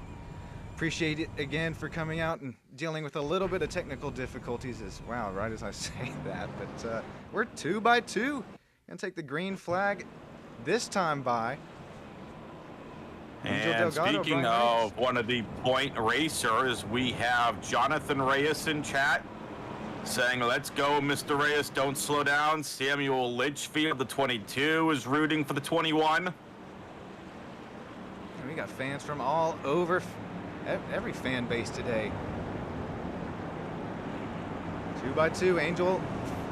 appreciate it again for coming out and dealing with a little bit of technical difficulties right as I say that. But we're 2 by 2. Gonna take the green flag this time by. And speaking of one of the point racers, we have Jonathan Reyes in chat. saying, let's go, Mr. Reyes, don't slow down. Samuel Litchfield, the 22, is rooting for the 21. And we got fans from all over, every fan base today. 2x2, Angel.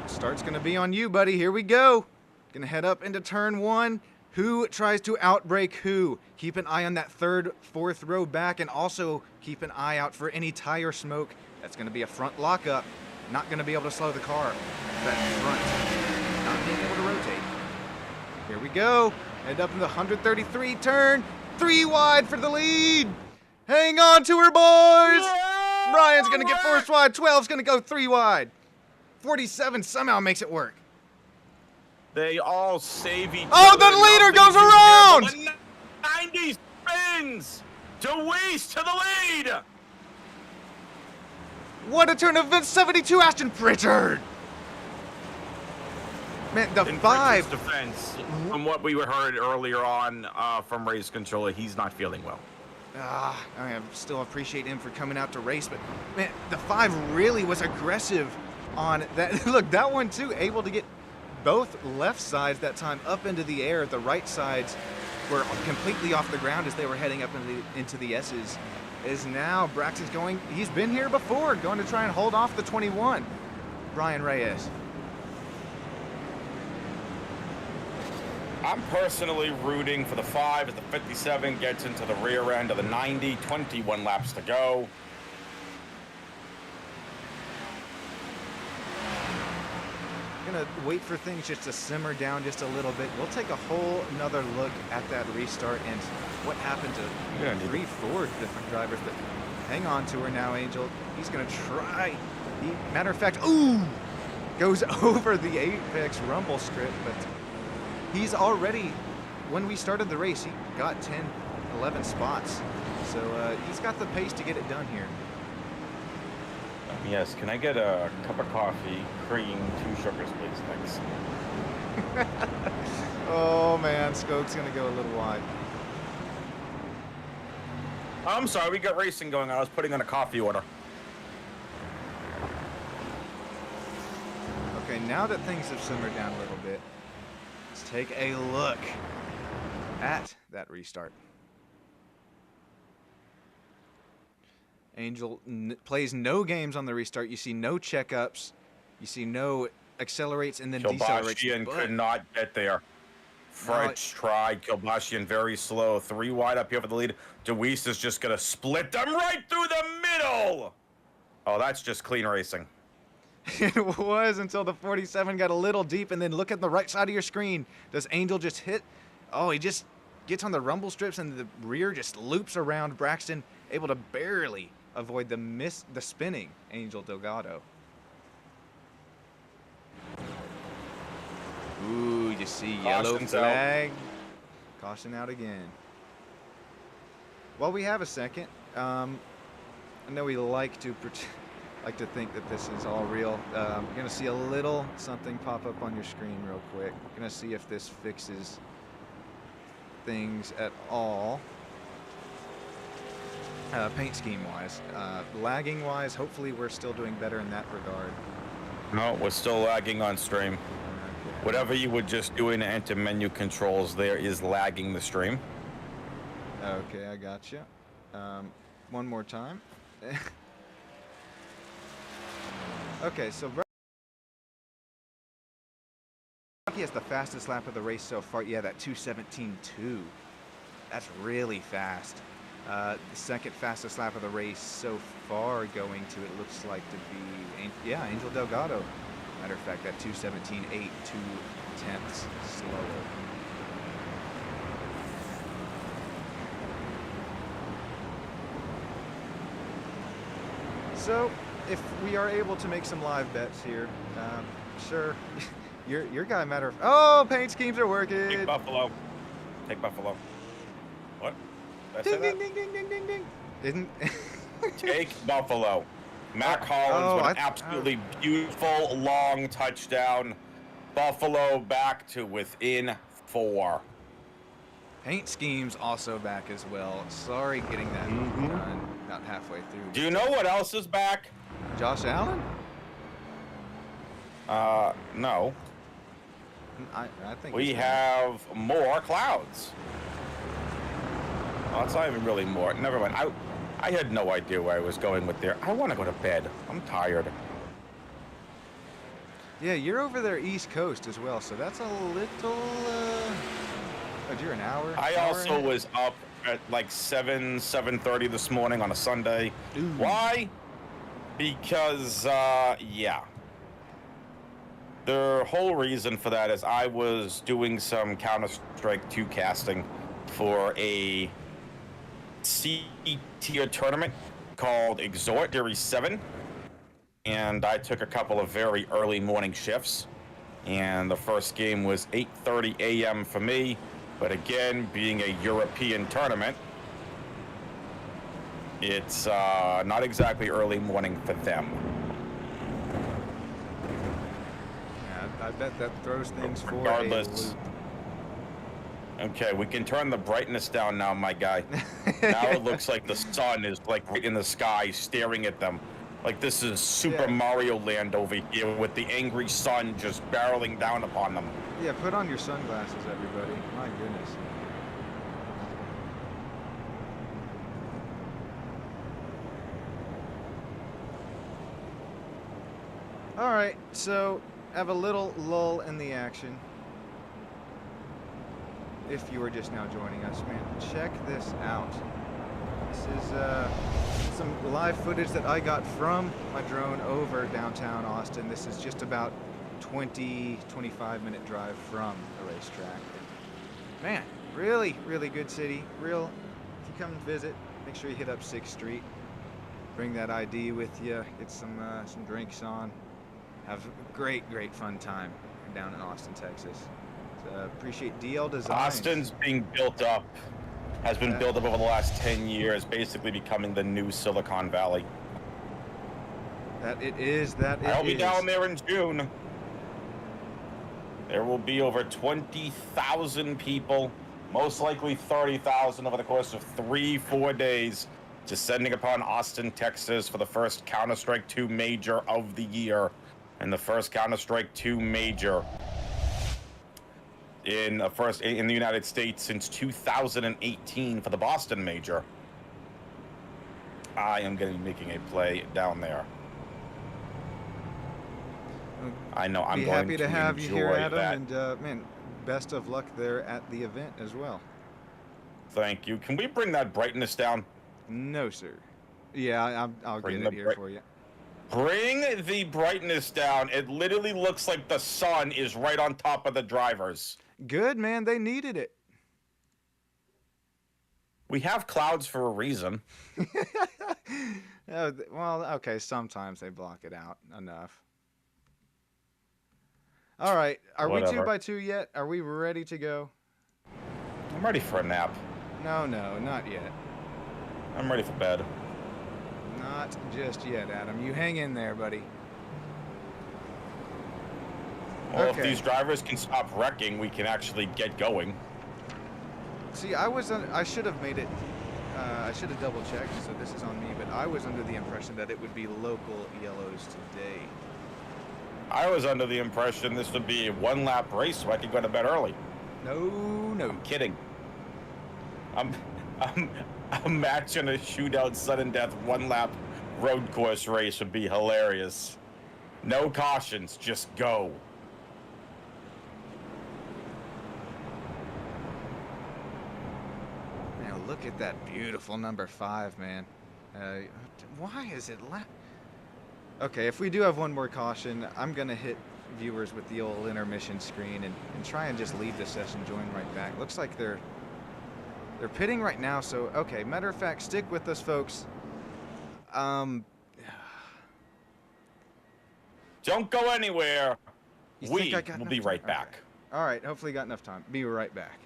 Start's gonna be on you, buddy. Here we go. Gonna head up into turn 1. Who tries to outbrake who? Keep an eye on that third, fourth row back, and also keep an eye out for any tire smoke. That's gonna be a front lockup. Not gonna be able to slow the car. That front, not being able to rotate. Here we go. Head up in the 133 turn. 3 wide for the lead. Hang on to her, boys. Yeah, Ryan's gonna get forced wide. 12's gonna go 3 wide. 47 somehow makes it work. They all save each Oh, other. the leader Nothing goes too around! terrible. The 90 spins. DeWeese to the lead. What a turn of events. 72, Ashton Pritchard. Man, the In 5. Pritchard's defense, from what we heard earlier on from Race Controller, he's not feeling well. I still appreciate him for coming out to race, but man, the 5 really was aggressive on that. Look, that one too, able to get both left sides that time up into the air. The right sides were completely off the ground as they were heading up into the S's. Is now Braxton's going, he's been here before, going to try and hold off the 21. Bryan Reyes. I'm personally rooting for the 5 as the 57 gets into the rear end of the 90. 21 laps to go. Gonna wait for things just to simmer down just a little bit. We'll take a whole another look at that restart and what happened to 3, 4 different drivers. But hang on to her now, Angel. He's gonna try. Matter of fact, ooh, goes over the apex rumble strip, but he's already, when we started the race, he got 10, 11 spots. So he's got the pace to get it done here. Yes, can I get a cup of coffee, cream, 2 sugars, please? Thanks. Oh man, Skoke's gonna go a little wide. I'm sorry, we got racing going on. I was putting on a coffee order. Okay, now that things have simmered down a little bit, let's take a look at that restart. Angel plays no games on the restart. You see no checkups. You see no accelerates and then decelerates. Kilbashian could not get there. French tried. Kilbashian very slow. 3 wide up here for the lead. DeWeese is just going to split them right through the middle. Oh, that's just clean racing. It was until the 47 got a little deep, and then look at the right side of your screen. Does Angel just hit? Oh, he just gets on the rumble strips, and the rear just loops around Braxton, able to barely avoid the spinning Angel Delgado. Ooh, you see yellow Caution's flag. Caution out again. Well, we have a second. I know we like to think that this is all real. You're gonna see a little something pop up on your screen real quick. We're gonna see if this fixes things at all. Paint scheme wise, lagging wise, hopefully we're still doing better in that regard. No, we're still lagging on stream. Whatever you were just doing to enter menu controls there is lagging the stream. Okay, I got you. One more time. Okay, so he has the fastest lap of the race so far. Yeah, that 2:17.2. That's really fast. The second fastest lap of the race so far going to, it looks like to be, Angel Delgado. Matter of fact, that 2:17.8, 2/10 slower. So, if we are able to make some live bets here, sure. your guy, matter of, oh, paint schemes are working. Take Buffalo. Take Buffalo. What? Ding, ding, ding, ding, ding, ding, ding. Isn't Take Buffalo. Mac Hollins with an absolutely beautiful long touchdown. Buffalo back to within 4. Paint schemes also back as well. Sorry getting that done about halfway through. Do you know what else is back? Josh Allen? No. I think We it's that. have more clouds. Oh, it's not even really more. Never mind. I had no idea where I was going with there. I want to go to bed. I'm tired. Yeah, you're over there East Coast as well, so that's a little. Oh, you're an hour. I hour also ahead? was up at like 7:30 this morning on a Sunday. Ooh. Why? Because, yeah. The whole reason for that is I was doing some Counter-Strike 2 casting for a C-tier tournament called Exhort Series 7. And I took a couple of very early morning shifts. And the first game was 8:30 a.m. for me. But again, being a European tournament, it's not exactly early morning for them. Yeah, I bet that throws things for a Regardless. loop. Okay, we can turn the brightness down now, my guy. Now it looks like the sun is like right in the sky staring at them. Like this is Super Mario Land over here with the angry sun just barreling down upon them. Yeah, put on your sunglasses, everybody. My goodness. All right, so have a little lull in the action. If you were just now joining us, man, check this out. This is some live footage that I got from my drone over downtown Austin. This is just about 25 minute drive from the racetrack. Man, really, really good city. Real, if you come and visit, make sure you hit up 6th Street. Bring that ID with you, get some drinks on. Have a great fun time down in Austin, Texas. So, appreciate DL Designs. Austin's being built up, has been built up over the last 10 years, basically becoming the new Silicon Valley. I'll be down there in June. There will be over 20,000 people, most likely 30,000 over the course of 3-4 days, descending upon Austin, Texas for the first Counter-Strike 2 major of the year. And the first Counter-Strike 2 major in the United States since 2018 for the Boston major. I am going to be making a play down there. I know I'm going to have you here, Adam, that. and man, best of luck there at the event as well. Thank you. Can we bring that brightness down? No, sir. Yeah, I'll get it here for you. Bring the brightness down. It literally looks like the sun is right on top of the drivers. Good, man. They needed it. We have clouds for a reason. Well, okay, sometimes they block it out enough. All right, are we 2 by 2 yet? Are we ready to go? I'm ready for a nap. No, not yet. I'm ready for bed. Not just yet, Adam. You hang in there, buddy. Well, if these drivers can stop wrecking, we can actually get going. See, I should have made it. I should have double checked, so this is on me. But I was under the impression that it would be local yellows today. I was under the impression this would be a 1-lap race, so I could go to bed early. No. I'm kidding. I'm imagining a shootout, sudden death, 1-lap road course race would be hilarious. No cautions, just go. Now look at that beautiful number 5, man. Why is it Okay, if we do have one more caution, I'm gonna hit viewers with the old intermission screen and try and just leave the session, join right back. Looks like they're pitting right now, so okay, matter of fact, stick with us, folks. Don't go anywhere. We will be right back. Okay. All right, hopefully got enough time. Be right back.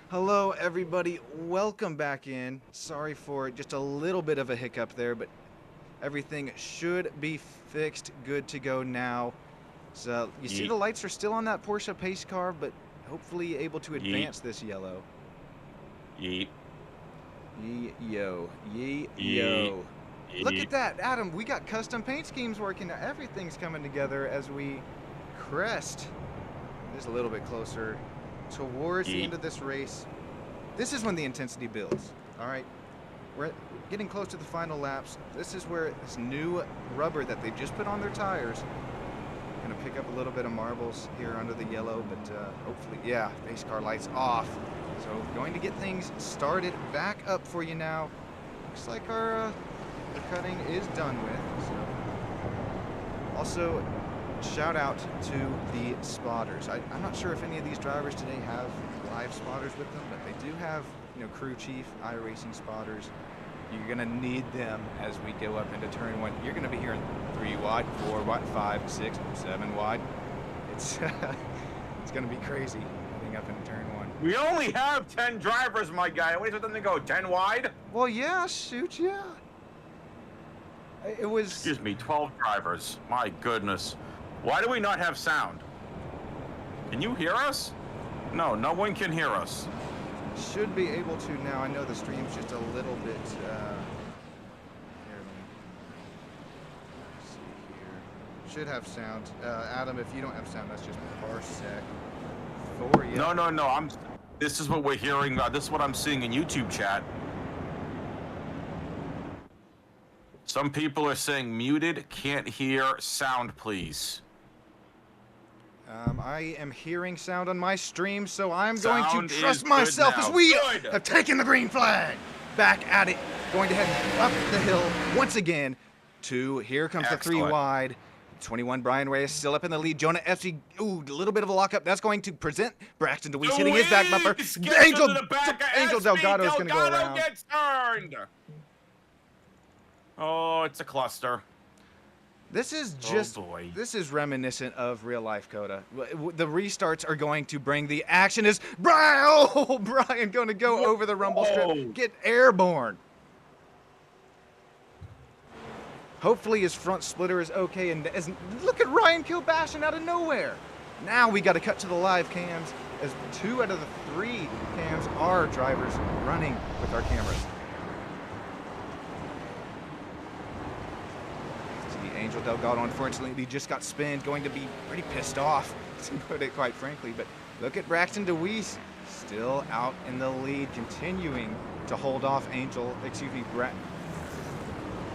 Hello, everybody. Welcome back in. Sorry for just a little bit of a hiccup there, but everything should be fixed. Good to go now. So you see the lights are still on that Porsche pace car, but hopefully able to advance this yellow. Yeet. Yee yo. Yee Yeet. yo. Look at that, Adam. We got custom paint schemes working. Everything's coming together as we crest just a little bit closer towards the end of this race. This is when the intensity builds. All right, we're getting close to the final laps. This is where this new rubber that they just put on their tires gonna pick up a little bit of marbles here under the yellow, but hopefully, yeah, pace car lights off. So going to get things started back up for you now. Looks like our the cutting is done with. So also, shout out to the spotters. I'm not sure if any of these drivers today have live spotters with them, but they do have, crew chief, iRacing spotters. You're gonna need them as we go up into turn one. You're gonna be hearing 3 wide, 4 wide, 5, 6, 7 wide. It's it's gonna be crazy getting up into turn one. We only have 10 drivers, my guy. Wait for them to go 10 wide? Well, yeah, shoot, yeah. It was... Excuse me, 12 drivers. My goodness. Why do we not have sound? Can you hear us? No, no one can hear us. Should be able to now. I know the stream's just a little bit, here, let me see here. Should have sound. Adam, if you don't have sound, that's just parsec for you. No. This is what we're hearing. This is what I'm seeing in YouTube chat. Some people are saying muted, can't hear, sound please. I am hearing sound on my stream, so I'm going Sound to is trust good myself now. as we Good. have taken the green flag. Back at it, going to head up the hill once again to, here comes the 3 Excellent. wide. 21 Bryan Reyes still up in the lead. Jonah FC, ooh, a little bit of a lockup. That's going to present Braxton DeWeese hitting his back bumper. Angel Delgado's going to go around. Gets turned. Oh, it's a cluster. This is just, Oh boy. this is reminiscent of real life COTA. The restarts are going to bring the action as Bryan going to go over the rumble strip, get airborne. Hopefully his front splitter is okay, and look at Ryan kill bashing out of nowhere. Now we got to cut to the live cams as 2 out of the 3 cams are drivers running with our cameras. Angel Delgado, unfortunately, just got spinned, going to be pretty pissed off, to put it quite frankly. But look at Braxton DeWeese, still out in the lead, continuing to hold off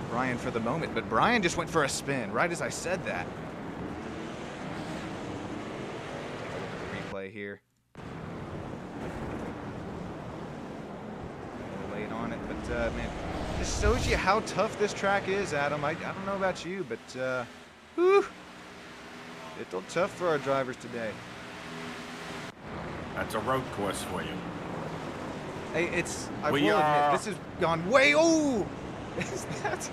Bryan for the moment. But Bryan just went for a spin, right as I said that. Replay here. Late on it, but man. This shows you how tough this track is, Adam. I don't know about you, but whew, it's tough for our drivers today. That's a road course for you. Hey, I will admit, this has gone way. Oh, is that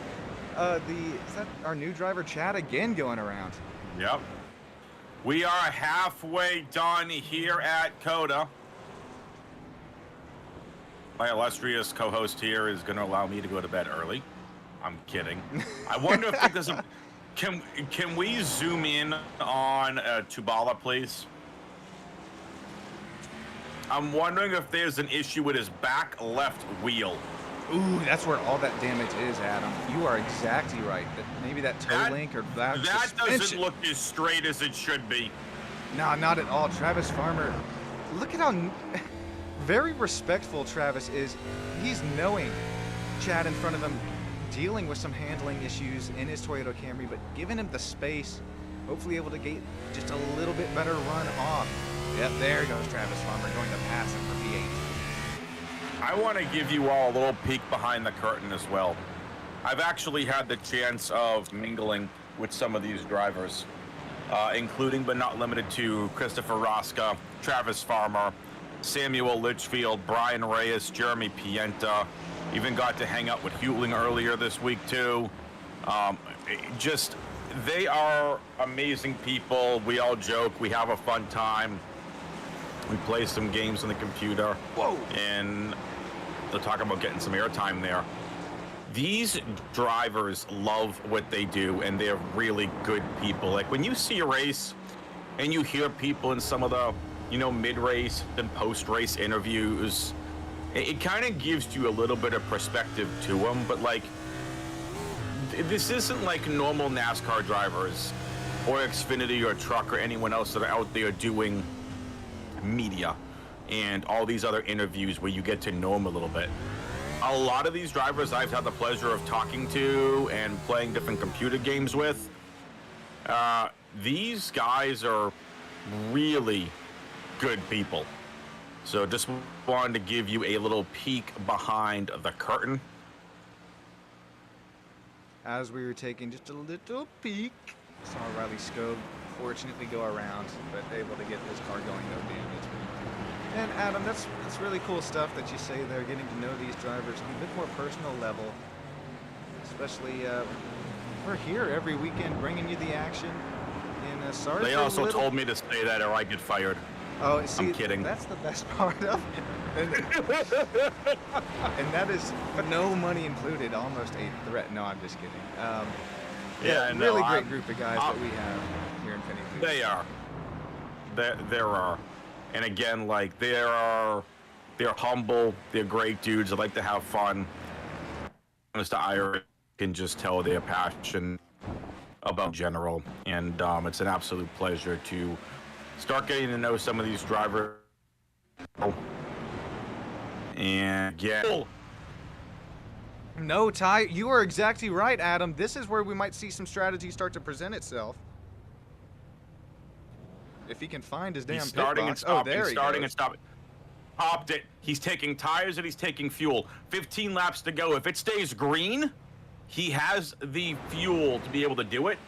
our new driver Chad again going around? Yep. We are halfway done here at COTA. My illustrious co-host here is going to allow me to go to bed early. I'm kidding. I wonder if there's a... Can we zoom in on Tubala, please? I'm wondering if there's an issue with his back left wheel. Ooh, that's where all that damage is, Adam. You are exactly right. Maybe that toe link or that doesn't look as straight as it should be. No, not at all. Travis Farmer, look at how... very respectful Travis is. He's knowing Chad in front of him, dealing with some handling issues in his Toyota Camry, but giving him the space, hopefully able to get just a little bit better run off. Yep, there goes Travis Farmer going to pass him for P8. I want to give you all a little peek behind the curtain as well. I've actually had the chance of mingling with some of these drivers, including but not limited to Christopher Rosca, Travis Farmer, Samuel Litchfield, Bryan Reyes, Jeremy Pienta. Even got to hang out with Hewling earlier this week too. They are amazing people. We all joke, we have a fun time. We play some games on the computer. Whoa! And they're talking about getting some airtime there. These drivers love what they do, and they're really good people. Like when you see a race and you hear people in some of the, mid-race and post-race interviews, it kind of gives you a little bit of perspective to them. But like, this isn't like normal NASCAR drivers or Xfinity or Truck or anyone else that are out there doing media and all these other interviews where you get to know them a little bit. A lot of these drivers I've had the pleasure of talking to and playing different computer games with, these guys are really good people. So just wanted to give you a little peek behind the curtain. As we were taking just a little peek, saw Riley Skog fortunately go around, but able to get his car going, no damage. And Adam, that's really cool stuff that you say there, getting to know these drivers on a bit more personal level. Especially, we're here every weekend bringing you the action. And sorry. They also told me to say that or I get fired. Oh, see, I'm kidding. That's the best part of it. And that is no money included, almost a threat. No, I'm just kidding. Yeah, no, really great group of guys that we have here in Phoenix. They are. There are. And again, like, they're humble, they're great dudes, they like to have fun. Mr. Irish can just tell their passion about general. And it's an absolute pleasure to start getting to know some of these drivers. And yeah. No, Ty, you are exactly right, Adam. This is where we might see some strategy start to present itself. If he can find his damn He's starting pit and box. stopping, there he starting goes. and stopping. Popped it. He's taking tires and he's taking fuel. 15 laps to go. If it stays green, he has the fuel to be able to do it.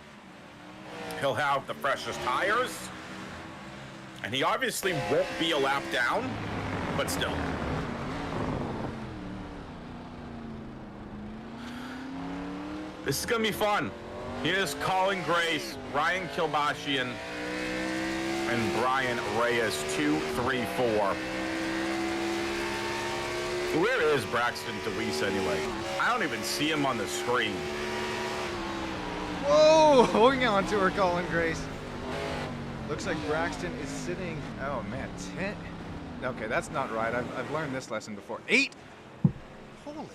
He'll have the freshest tires. And he obviously won't be a lap down, but still. This is going to be fun. Here's Colin Grace, Ryan Kilbashian, and Bryan Reyes, 2, 3, 4. Where is Braxton DeWeese anyway? I don't even see him on the screen. Whoa! Holding on to her, Colin Grace. Looks like Braxton is sitting, oh man, 10. Okay, that's not right. I've learned this lesson before. 8? Holy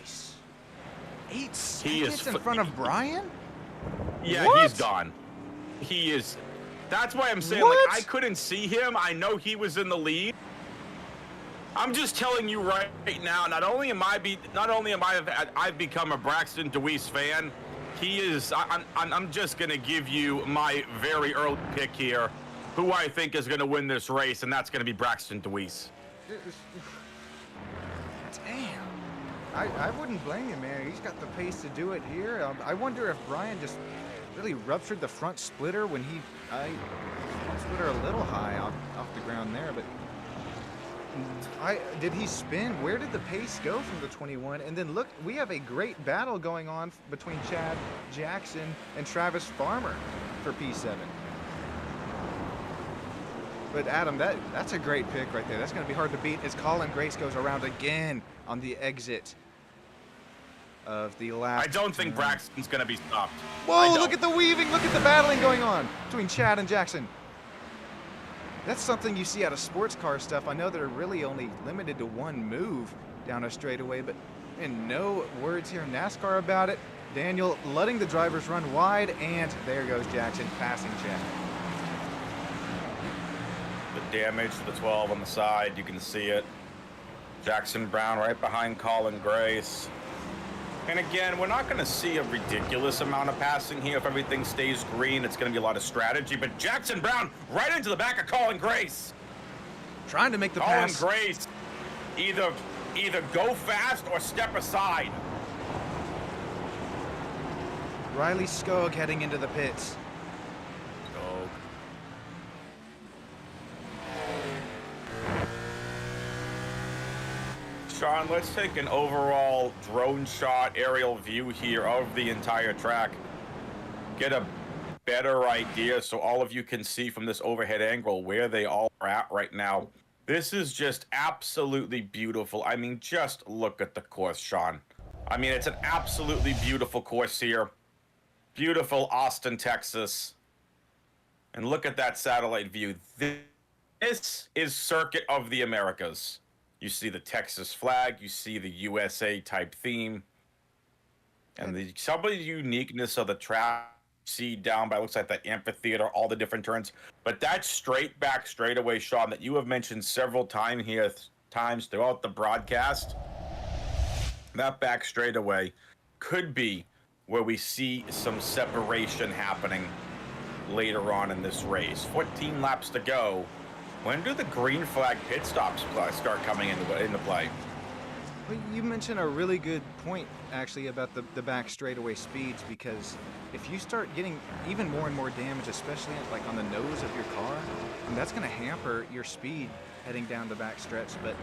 8 seconds in front of Bryan? Yeah, What? he's gone. He is. That's why I'm saying, What? like, I couldn't see him. I know he was in the lead. I'm just telling you right now. Not only am I've become a Braxton DeWeese fan. He is. I'm just gonna give you my very early pick here, who I think is gonna win this race, and that's gonna be Braxton DeWeese. Damn. I wouldn't blame you, man. He's got the pace to do it here. I wonder if Bryan just really ruptured the front splitter when front splitter a little high off the ground there, but did he spin? Where did the pace go from the 21? And then look, we have a great battle going on between Chad Jackson and Travis Farmer for P7. But Adam, that's a great pick right there. That's going to be hard to beat as Colin Grace goes around again on the exit of the last. I don't think Braxton's gonna be stopped. Whoa, look at the weaving, look at the battling going on between Chad and Jackson. That's something you see out of sports car stuff. I know they're really only limited to one move down a straightaway, but and no words here in NASCAR about it. Daniel letting the drivers run wide, and there goes Jackson passing Chad. The damage to the 12 on the side, you can see it. Jackson Brown right behind Colin Grace. And again, we're not going to see a ridiculous amount of passing here. If everything stays green, it's going to be a lot of strategy. But Jackson Brown right into the back of Colin Grace. Trying to make the pass. Colin Grace either go fast or step aside. Riley Skog heading into the pits. Sean, let's take an overall drone shot aerial view here of the entire track. Get a better idea so all of you can see from this overhead angle where they all are at right now. This is just absolutely beautiful. I mean, just look at the course, Sean. I mean, it's an absolutely beautiful course here. Beautiful Austin, Texas. And look at that satellite view. This is Circuit of the Americas. You see the Texas flag, you see the USA type theme, and some of the uniqueness of the track. See down by looks like the amphitheater, all the different turns. But that straight back straightaway, Sean, that you have mentioned several times throughout the broadcast, that back straightaway could be where we see some separation happening later on in this race. 14 laps to go. When do the green flag pit stops start coming into play? Well, you mentioned a really good point, actually, about the back straightaway speeds, because if you start getting even more and more damage, especially like on the nose of your car, and that's going to hamper your speed heading down the back stretch. But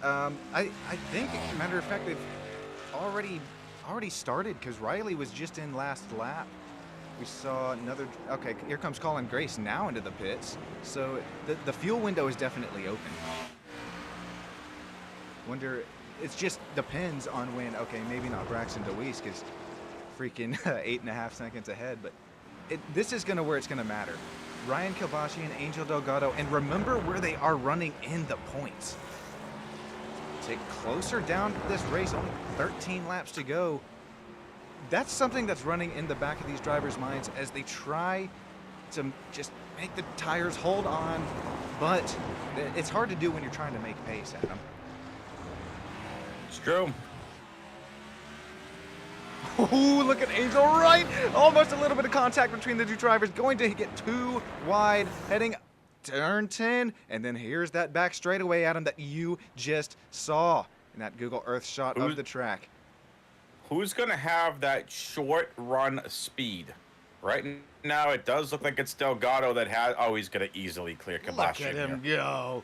I think, matter of fact, they've already started, because Riley was just in last lap. We saw another. Okay, here comes Colin Grace now into the pits. So the fuel window is definitely open. Wonder. It just depends on when. Okay, maybe not Braxton DeWeese, because freaking 8.5 seconds ahead. But this is where it's gonna matter. Ryan Kilbashi and Angel Delgado, and remember where they are running in the points. Take closer down this race. Only 13 laps to go. That's something that's running in the back of these drivers' minds as they try to just make the tires hold on, but it's hard to do when you're trying to make pace, Adam. It's true. Oh, look at Angel, right? Almost a little bit of contact between the two drivers. Going to get too wide, heading turn 10, and then here's that back straightaway, Adam, that you just saw in that Google Earth shot of the track. Who's going to have that short run speed? Right now, it does look like it's Delgado that has. Oh, he's going to easily clear Kilbashi. Look at him go.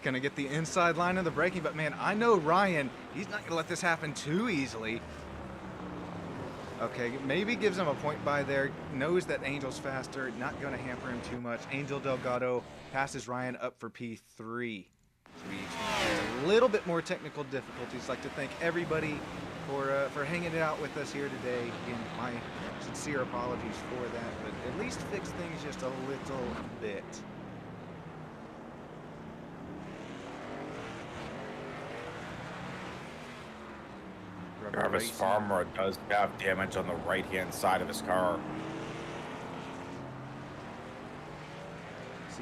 Going to get the inside line of the braking, but man, I know Ryan, he's not going to let this happen too easily. Okay, maybe gives him a point by there. Knows that Angel's faster, not going to hamper him too much. Angel Delgado passes Ryan up for P3. A little bit more technical difficulties. Like to thank everybody for hanging it out with us here today. Again, my sincere apologies for that, but at least fix things just a little bit. Travis Farmer does have damage on the right-hand side of his car.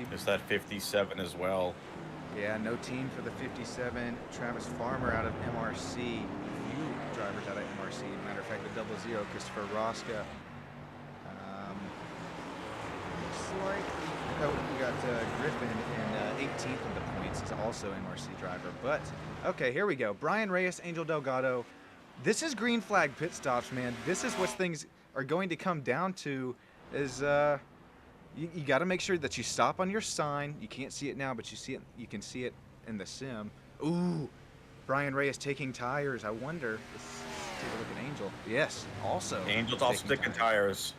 There's that 57 as well. Yeah, no team for the 57. Travis Farmer out of MRC. Few drivers out of MRC. Matter of fact, the 00, Christopher Rosca. Looks like we got Griffin in 18th in the points. He's also MRC driver. But, okay, here we go. Bryan Reyes, Angel Delgado. This is green flag pit stops, man. This is what things are going to come down to is you got to make sure that you stop on your sign. You can't see it now, but you see it. You can see it in the sim. Ooh, Bryan Reyes taking tires. I wonder. Let's take a look at Angel. Yes, also. Angel's all sticking tires.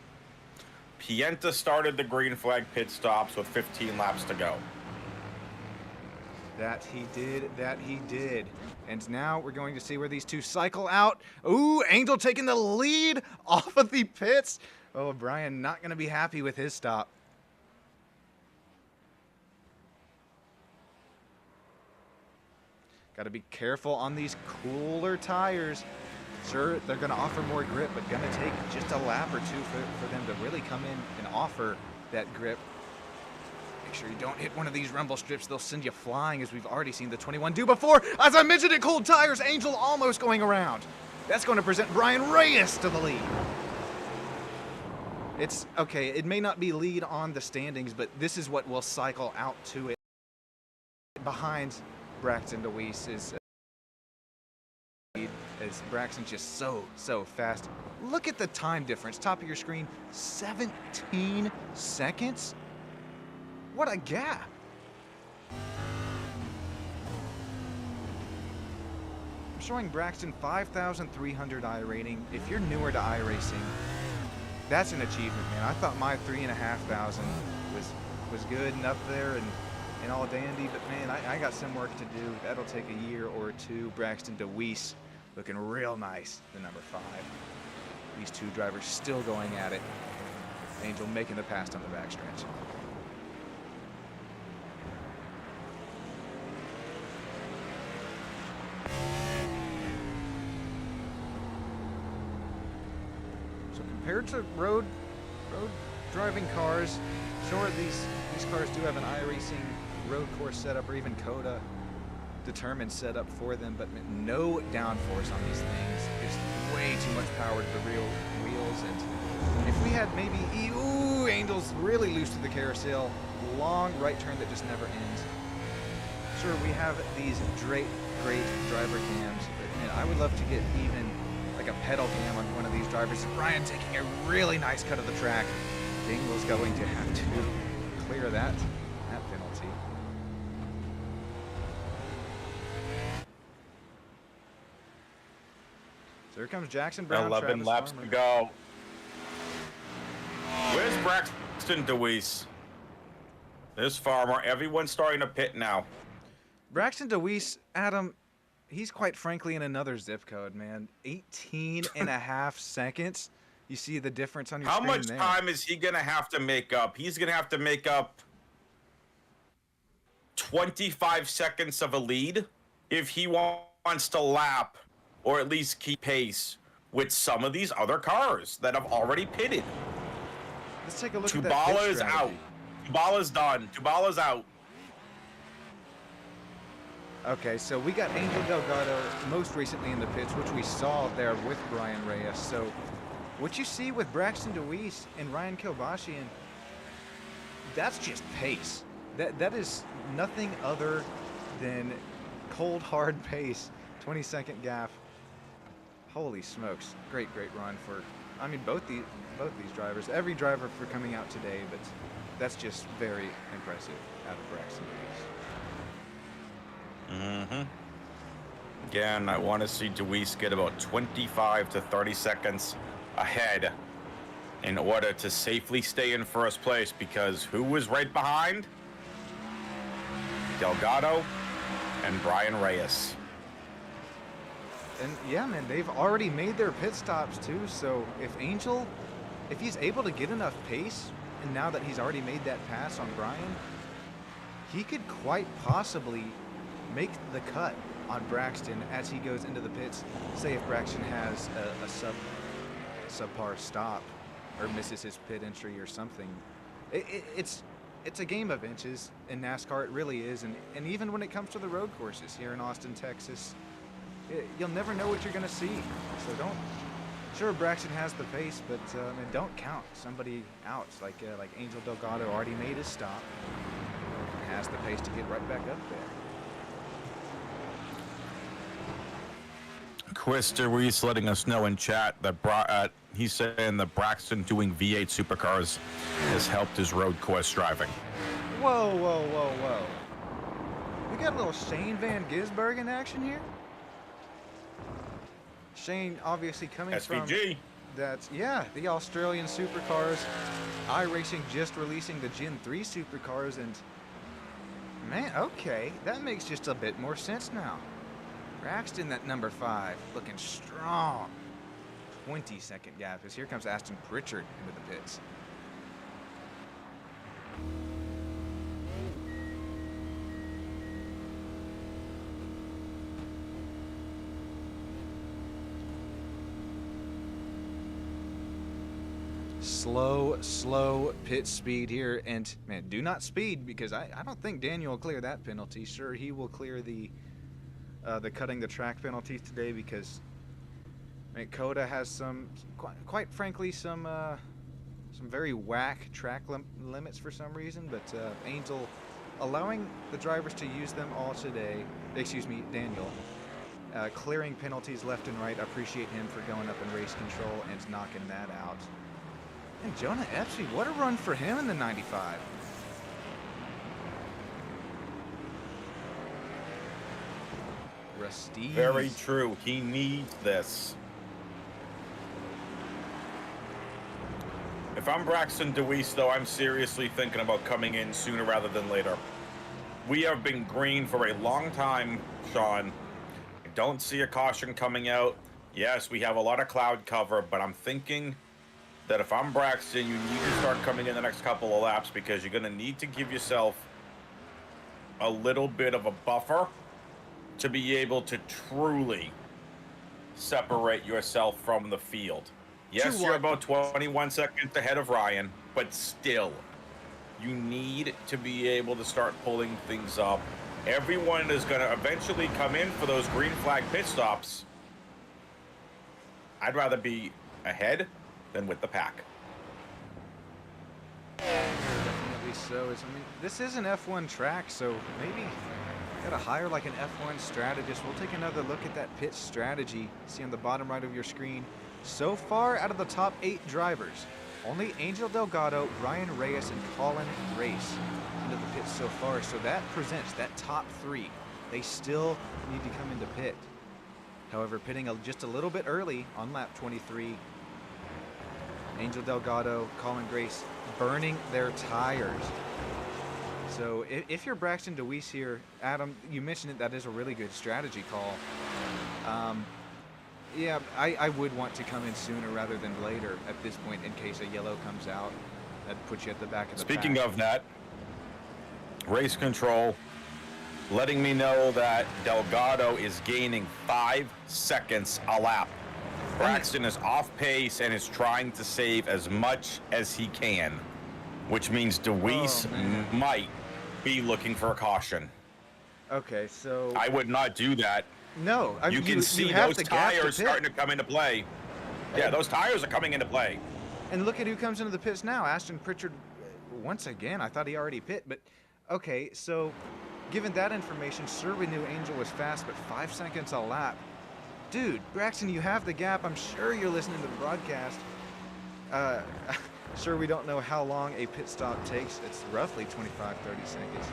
Pienta started the green flag pit stops with 15 laps to go. That he did. That he did. And now we're going to see where these two cycle out. Ooh, Angel taking the lead off of the pits. Oh, Bryan not going to be happy with his stop. Got to be careful on these cooler tires. Sure, they're going to offer more grip, but going to take just a lap or two for them to really come in and offer that grip. Make sure you don't hit one of these rumble strips. They'll send you flying, as we've already seen the 21 do before. As I mentioned it, cold tires, Angel almost going around. That's going to present Bryan Reyes to the lead. It's okay. It may not be lead on the standings, but this is what will cycle out to it. Behind Braxton DeWeese is Braxton's just so fast. Look at the time difference. Top of your screen, 17 seconds. What a gap. I'm showing Braxton 5,300 iRating. If you're newer to iRacing, that's an achievement, man. I thought my 3,500 was good enough there, and and all dandy, but man, I got some work to do. That'll take a year or two. Braxton DeWeese looking real nice, the number 5. These two drivers still going at it. Angel making the pass on the backstretch. So compared to road driving cars, sure, these cars do have an iRacing road course setup or even COTA determined setup for them, but no downforce on these things. There's way too much power to the real wheels, and if we had maybe Angel's really loose to the carousel, long right turn that just never ends. Sure, we have these great driver cams, but man, I would love to get even like a pedal cam on one of these drivers. Bryan taking a really nice cut of the track. Dingle's going to have to clear that penalty. So here comes Jackson Brown. 11 Travis laps Farmer. to go. Where's Braxton DeWeese? There's Farmer. Everyone's starting to pit now. Braxton DeWeese, Adam, he's quite frankly in another zip code, man. 18 and a half seconds. You see the difference on your How screen much there. time is he going to have to make up? He's going to have to make up 25 seconds of a lead if he wants to lap or at least keep pace with some of these other cars that have already pitted. Let's take a look at that Tubala pit is out. strategy. Tubala's done. Tubala's out. Okay, so we got Angel Delgado most recently in the pits, which we saw there with Bryan Reyes. So what you see with Braxton DeWeese and Ryan Kilbashian, that's just pace. That is nothing other than cold, hard pace. 20-second gap. Holy smokes. Great run for, I mean, both these drivers. Every driver for coming out today, but that's just very impressive out of Braxton DeWeese. Again, I want to see DeWeese get about 25 to 30 seconds ahead in order to safely stay in first place, because who was right behind? Delgado and Bryan Reyes. And yeah, man, they've already made their pit stops too. So if he's able to get enough pace, and now that he's already made that pass on Bryan, he could quite possibly make the cut on Braxton as he goes into the pits. Say if Braxton has a subpar stop or misses his pit entry or something. It's a game of inches in NASCAR. It really is, and even when it comes to the road courses here in Austin, Texas, you'll never know what you're going to see. So don't. Sure, Braxton has the pace, but and don't count somebody out. Like Angel Delgado already made his stop, and has the pace to get right back up there. Chris DeWeese letting us know in chat that he's saying that Braxton doing V8 supercars has helped his road course driving. Whoa. We got a little Shane Van Gisbergen in action here. Shane obviously coming SVG. from the Australian supercars. iRacing just releasing the Gen 3 supercars, and man, okay, that makes just a bit more sense now. Braxton, that number 5, looking strong. 20-second gap as here comes Ashton Pritchard into the pits. Slow pit speed here, and man, do not speed, because I don't think Daniel will clear that penalty. Sure, he will clear the cutting the track penalties today, because man, COTA has some, quite frankly, some very whack track limits for some reason, but Angel allowing the drivers to use them all today. Excuse me, Daniel. Clearing penalties left and right. I appreciate him for going up in race control and knocking that out. And Jonah Epstein, what a run for him in the 95. Rusty. Very true. He needs this. If I'm Braxton DeWeese, though, I'm seriously thinking about coming in sooner rather than later. we have been green for a long time, Sean. I don't see a caution coming out. Yes, we have a lot of cloud cover, but I'm thinking that if I'm Braxton, you need to start coming in the next couple of laps because you're going to need to give yourself a little bit of a buffer to be able to truly separate yourself from the field. Yes, you're about 21 seconds ahead of Ryan, but still, you need to be able to start pulling things up. Everyone is going to eventually come in for those green flag pit stops. I'd rather be ahead than with the pack. Definitely so. I mean, this is an F1 track, so maybe gotta hire like an F1 strategist. We'll take another look at that pit strategy. See on the bottom right of your screen. So far, out of the top 8 drivers, only Angel Delgado, Bryan Reyes, and Colin Grace into the pits so far. So that presents that top 3. They still need to come into pit. However, pitting just a little bit early on lap 23. Angel Delgado, Colin Grace burning their tires. So if you're Braxton DeWeese here, Adam, you mentioned it, that is a really good strategy call. Yeah, I would want to come in sooner rather than later at this point in case a yellow comes out. That puts you at the back of the Speaking pack. of that, race control letting me know that Delgado is gaining 5 seconds a lap. Braxton is off pace and is trying to save as much as he can, which means DeWeese might be looking for a caution. Okay, so I would not do that. no, I You mean, can see have those the gas to tires pit. starting to come into play. Yeah, those tires are coming into play. And look at who comes into the pits now. Ashton Pritchard, once again. I thought he already pit, but okay, so given that information, sure, we knew Angel was fast, but 5 seconds a lap. Dude, Braxton, you have the gap. I'm sure you're listening to the broadcast. Sure, we don't know how long a pit stop takes. It's roughly 25, 30 seconds.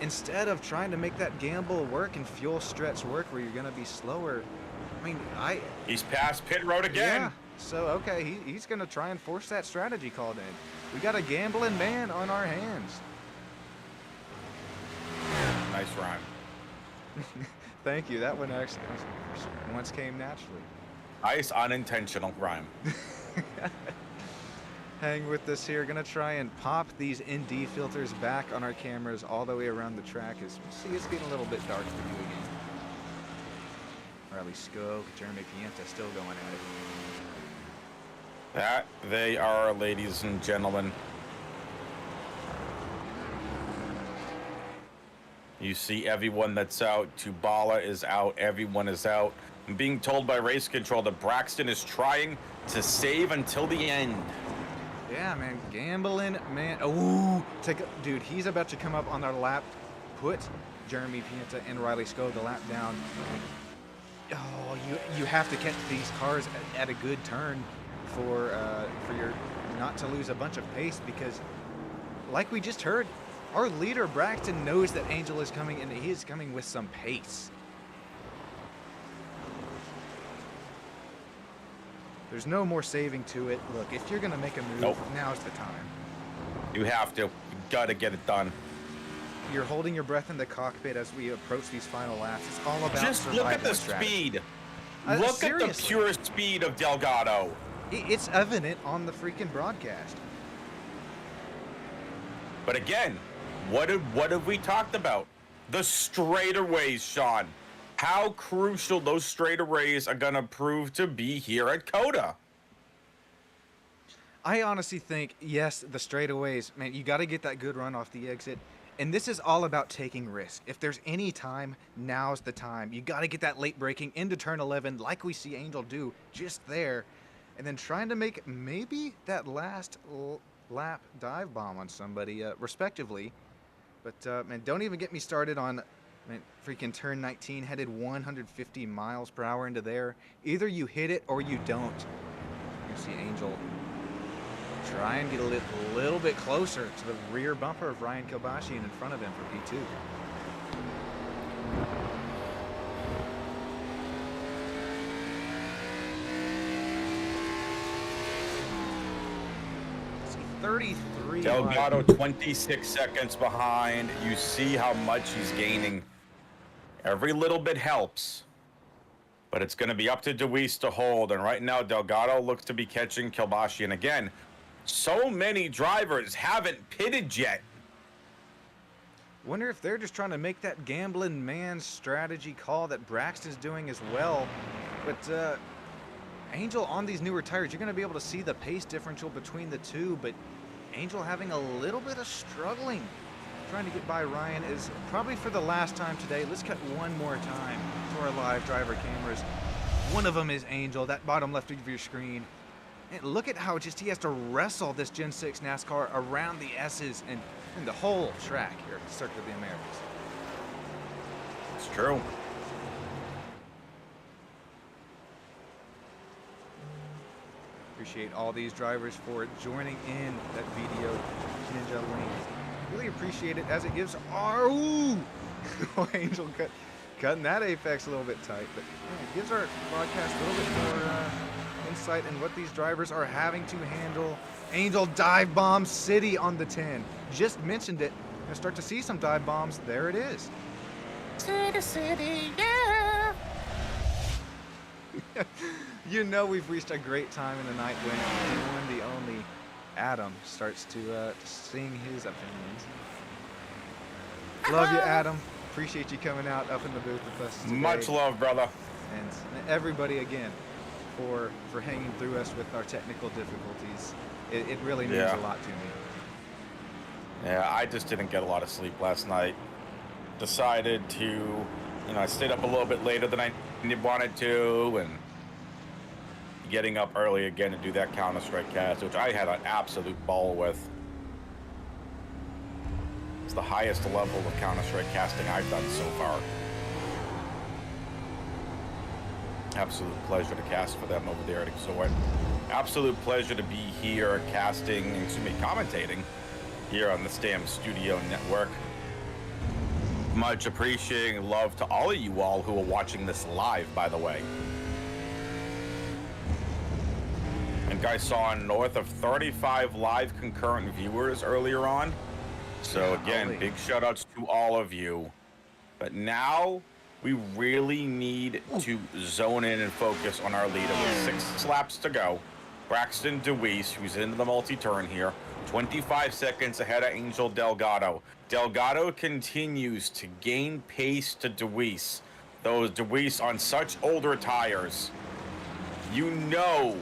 Instead of trying to make that gamble work and fuel stretch work where you're going to be slower, I mean, He's past pit road again. yeah, so, okay, he's going to try and force that strategy called in. We got a gambling man on our hands. Nice rhyme. Thank you. That one actually once came naturally. Nice unintentional rhyme. Hang with us here. Gonna try and pop these ND filters back on our cameras all the way around the track. As we see, it's getting a little bit dark for you again. Riley Scope, Jeremy Pienta still going at it. That they are, ladies and gentlemen. You see everyone that's out. Tubala is out. Everyone is out. I'm being told by race control that Braxton is trying to save until the end. Yeah, man, gambling, man. Oh, dude, he's about to come up on our lap. Put Jeremy Pienta and Riley Scope the lap down. Oh, you have to catch these cars at a good turn for your not to lose a bunch of pace, because like we just heard, our leader Braxton knows that Angel is coming, and he is coming with some pace. There's no more saving to it. Look, if you're gonna make a move, now's the time. You have to. You gotta get it done. You're holding your breath in the cockpit as we approach these final laps. It's all about Just look at the strategy. speed. Look at the pure speed of Delgado. It's evident on the freaking broadcast. But again, what have we talked about? The straightaways, Sean. How crucial those straightaways are gonna prove to be here at COTA. I honestly think, yes, the straightaways, man, you got to get that good run off the exit. And this is all about taking risk. If there's any time, now's the time. You got to get that late braking into turn 11 like we see Angel do just there. And then trying to make maybe that last lap dive bomb on somebody, respectively. But, man, don't even get me started on, man, freaking turn 19, headed 150 miles per hour into there. Either you hit it or you don't. You see Angel try and get a little bit closer to the rear bumper of Ryan Kilbashi and in front of him for P2. 33. Delgado 26 seconds behind. You see how much he's gaining. Every little bit helps. But it's going to be up to Deweese to hold. And right now, Delgado looks to be catching Kilbashi. And again, so many drivers haven't pitted yet. Wonder if they're just trying to make that gambling man strategy call that Braxton's doing as well. But Angel on these newer tires, you're going to be able to see the pace differential between the two. But Angel having a little bit of struggling trying to get by Ryan is probably for the last time today. Let's cut one more time to our live driver cameras. One of them is Angel, that bottom left of your screen. And look at how just he has to wrestle this Gen 6 NASCAR around the S's and the whole track here at the Circuit of the Americas. It's true. Appreciate all these drivers for joining in that video Ninja link. Really appreciate it as it gives our Angel cutting that apex a little bit tight, but yeah, it gives our broadcast a little bit more insight in what these drivers are having to handle. Angel dive bomb City on the 10. Just mentioned it. Gonna start to see some dive bombs. There it is. City, yeah. You know we've reached a great time in the night when the one, the only Adam starts to sing his opinions. Love you, Adam. Appreciate you coming out up in the booth with us today. Much love, brother. And everybody again for hanging through us with our technical difficulties. It really means a lot to me. Yeah, I just didn't get a lot of sleep last night. Decided to, I stayed up a little bit later than I wanted to, and getting up early again to do that Counter-Strike cast, which I had an absolute ball with. It's the highest level of Counter-Strike casting I've done so far. Absolute pleasure to cast for them over there at Exhort. Absolute pleasure to be here commentating here on the STAM Studio Network. Much appreciating love to all of you all who are watching this live, by the way. And guys saw north of 35 live concurrent viewers earlier on. So again, big shout outs to all of you. But now we really need to zone in and focus on our leader with 6 laps to go. Braxton Deweese, who's into the multi-turn here, 25 seconds ahead of Angel Delgado. Delgado continues to gain pace to Deweese. Those Deweese on such older tires, you know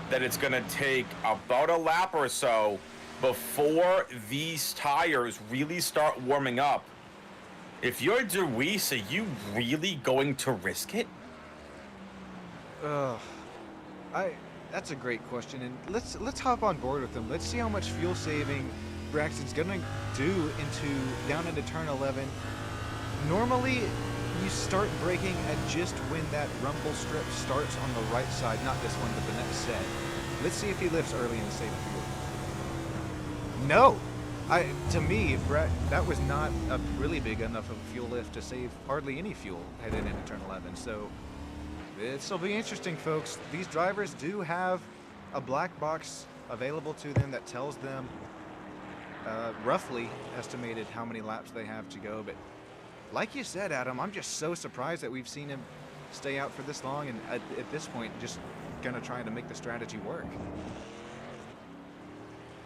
that it's going to take about a lap or so before these tires really start warming up. If you're Deweese, are you really going to risk it? That's a great question, and let's hop on board with them. Let's see how much fuel saving Braxton's gonna do down into turn 11. Normally, you start braking at just when that rumble strip starts on the right side, not this one, but the next set. Let's see if he lifts early and saves fuel. No, to me, that was not a really big enough of a fuel lift to save hardly any fuel headed into turn 11. So this'll be interesting, folks. These drivers do have a black box available to them that tells them roughly estimated how many laps they have to go. But like you said, Adam, I'm just so surprised that we've seen him stay out for this long, and at this point, just gonna try to make the strategy work.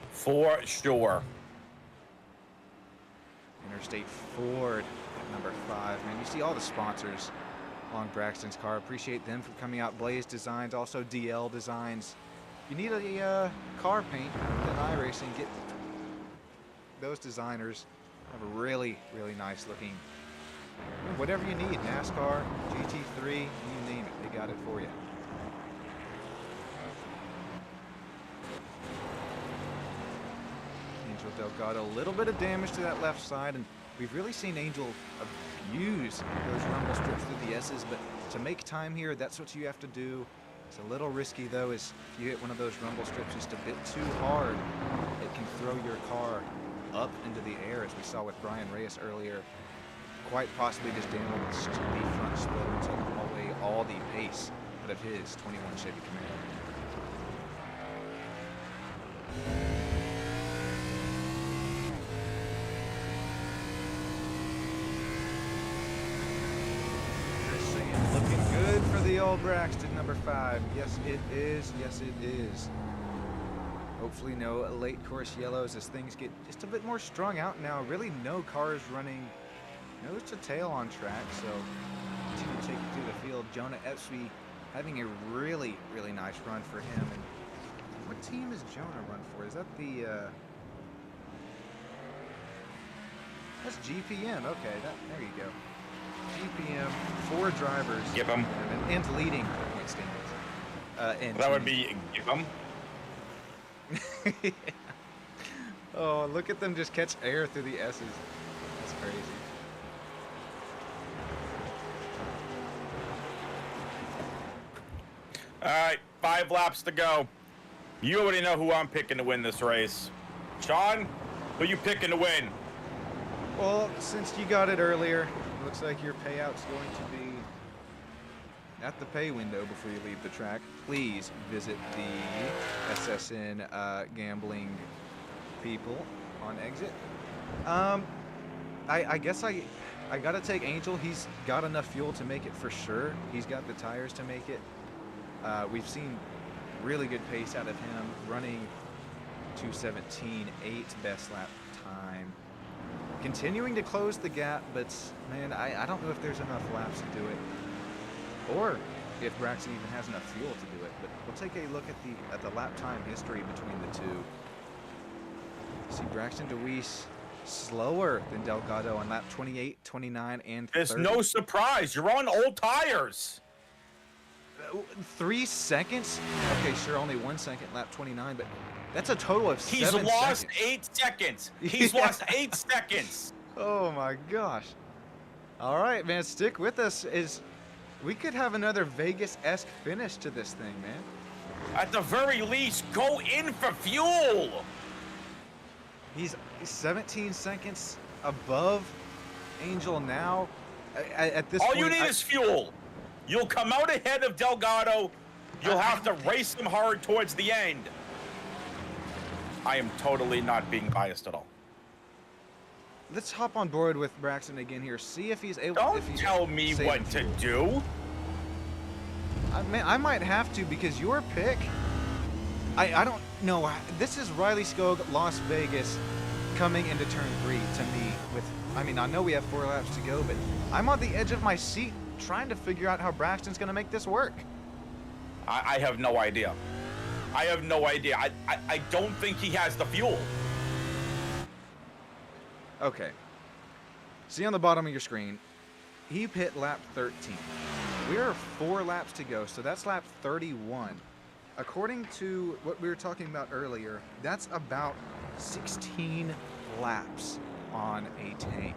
For sure. Interstate Ford at number 5. Man, you see all the sponsors on Braxton's car. Appreciate them for coming out. Blaze Designs, also DL Designs. You need a car paint, then iRacing. Get those designers. Have a really, really nice looking, whatever you need, NASCAR, GT3, you name it, they got it for you. Angel Delgado, a little bit of damage to that left side, and we've really seen Angel abuse those rumble strips through the S's, but to make time here, that's what you have to do. It's a little risky though, is if you hit one of those rumble strips just a bit too hard, it can throw your car up into the air, as we saw with Bryan Reyes earlier. Quite possibly just damage the front spoiler and take away all the pace out of his 21 Chevy Camaro. Oh, Braxton, number 5. Yes, it is. Yes, it is. Hopefully no late course yellows as things get just a bit more strung out now. Really no cars running nose to tail on track, so continue to take it through the field. Jonah Epsby having a really, really nice run for him. And what team is Jonah run for? Is that the... That's GPM. Okay, there you go. GPM, 4 drivers. Give him. And leading the point standings. And that would be give him. Oh, look at them just catch air through the S's. That's crazy. All right, 5 laps to go. You already know who I'm picking to win this race. Sean, who you picking to win? Well, since you got it earlier, looks like your payout's going to be at the pay window before you leave the track. Please visit the SSN gambling people on exit. I guess I gotta take Angel. He's got enough fuel to make it for sure. He's got the tires to make it. We've seen really good pace out of him, running 2:17.8 best lap time. Continuing to close the gap, but man, I don't know if there's enough laps to do it, or if Braxton even has enough fuel to do it. But we'll take a look at the lap time history between the two. See Braxton DeWeese slower than Delgado on lap 28, 29, and 30. There's no surprise. You're on old tires. 3 seconds? Okay, sure, only 1 second, lap 29, but that's a total of 7 He's lost seconds. 8 seconds. He's lost 8 seconds. Oh my gosh. All right, man, stick with us. We could have another Vegas-esque finish to this thing, man. At the very least, go in for fuel. He's 17 seconds above Angel now. At this All point, you need is fuel. You'll come out ahead of Delgado. You'll have to race him hard towards the end. I am totally not being biased at all. Let's hop on board with Braxton again here. See if he's able. Don't tell me what to do. I might have to, because your pick. I don't know. This is Riley Skog, Las Vegas, coming into turn 3 to me. I know we have 4 laps to go, but I'm on the edge of my seat trying to figure out how Braxton's going to make this work. I have no idea. I have no idea. I don't think he has the fuel. Okay. See on the bottom of your screen, he hit lap 13. We are 4 laps to go, so that's lap 31. According to what we were talking about earlier, that's about 16 laps on a tank.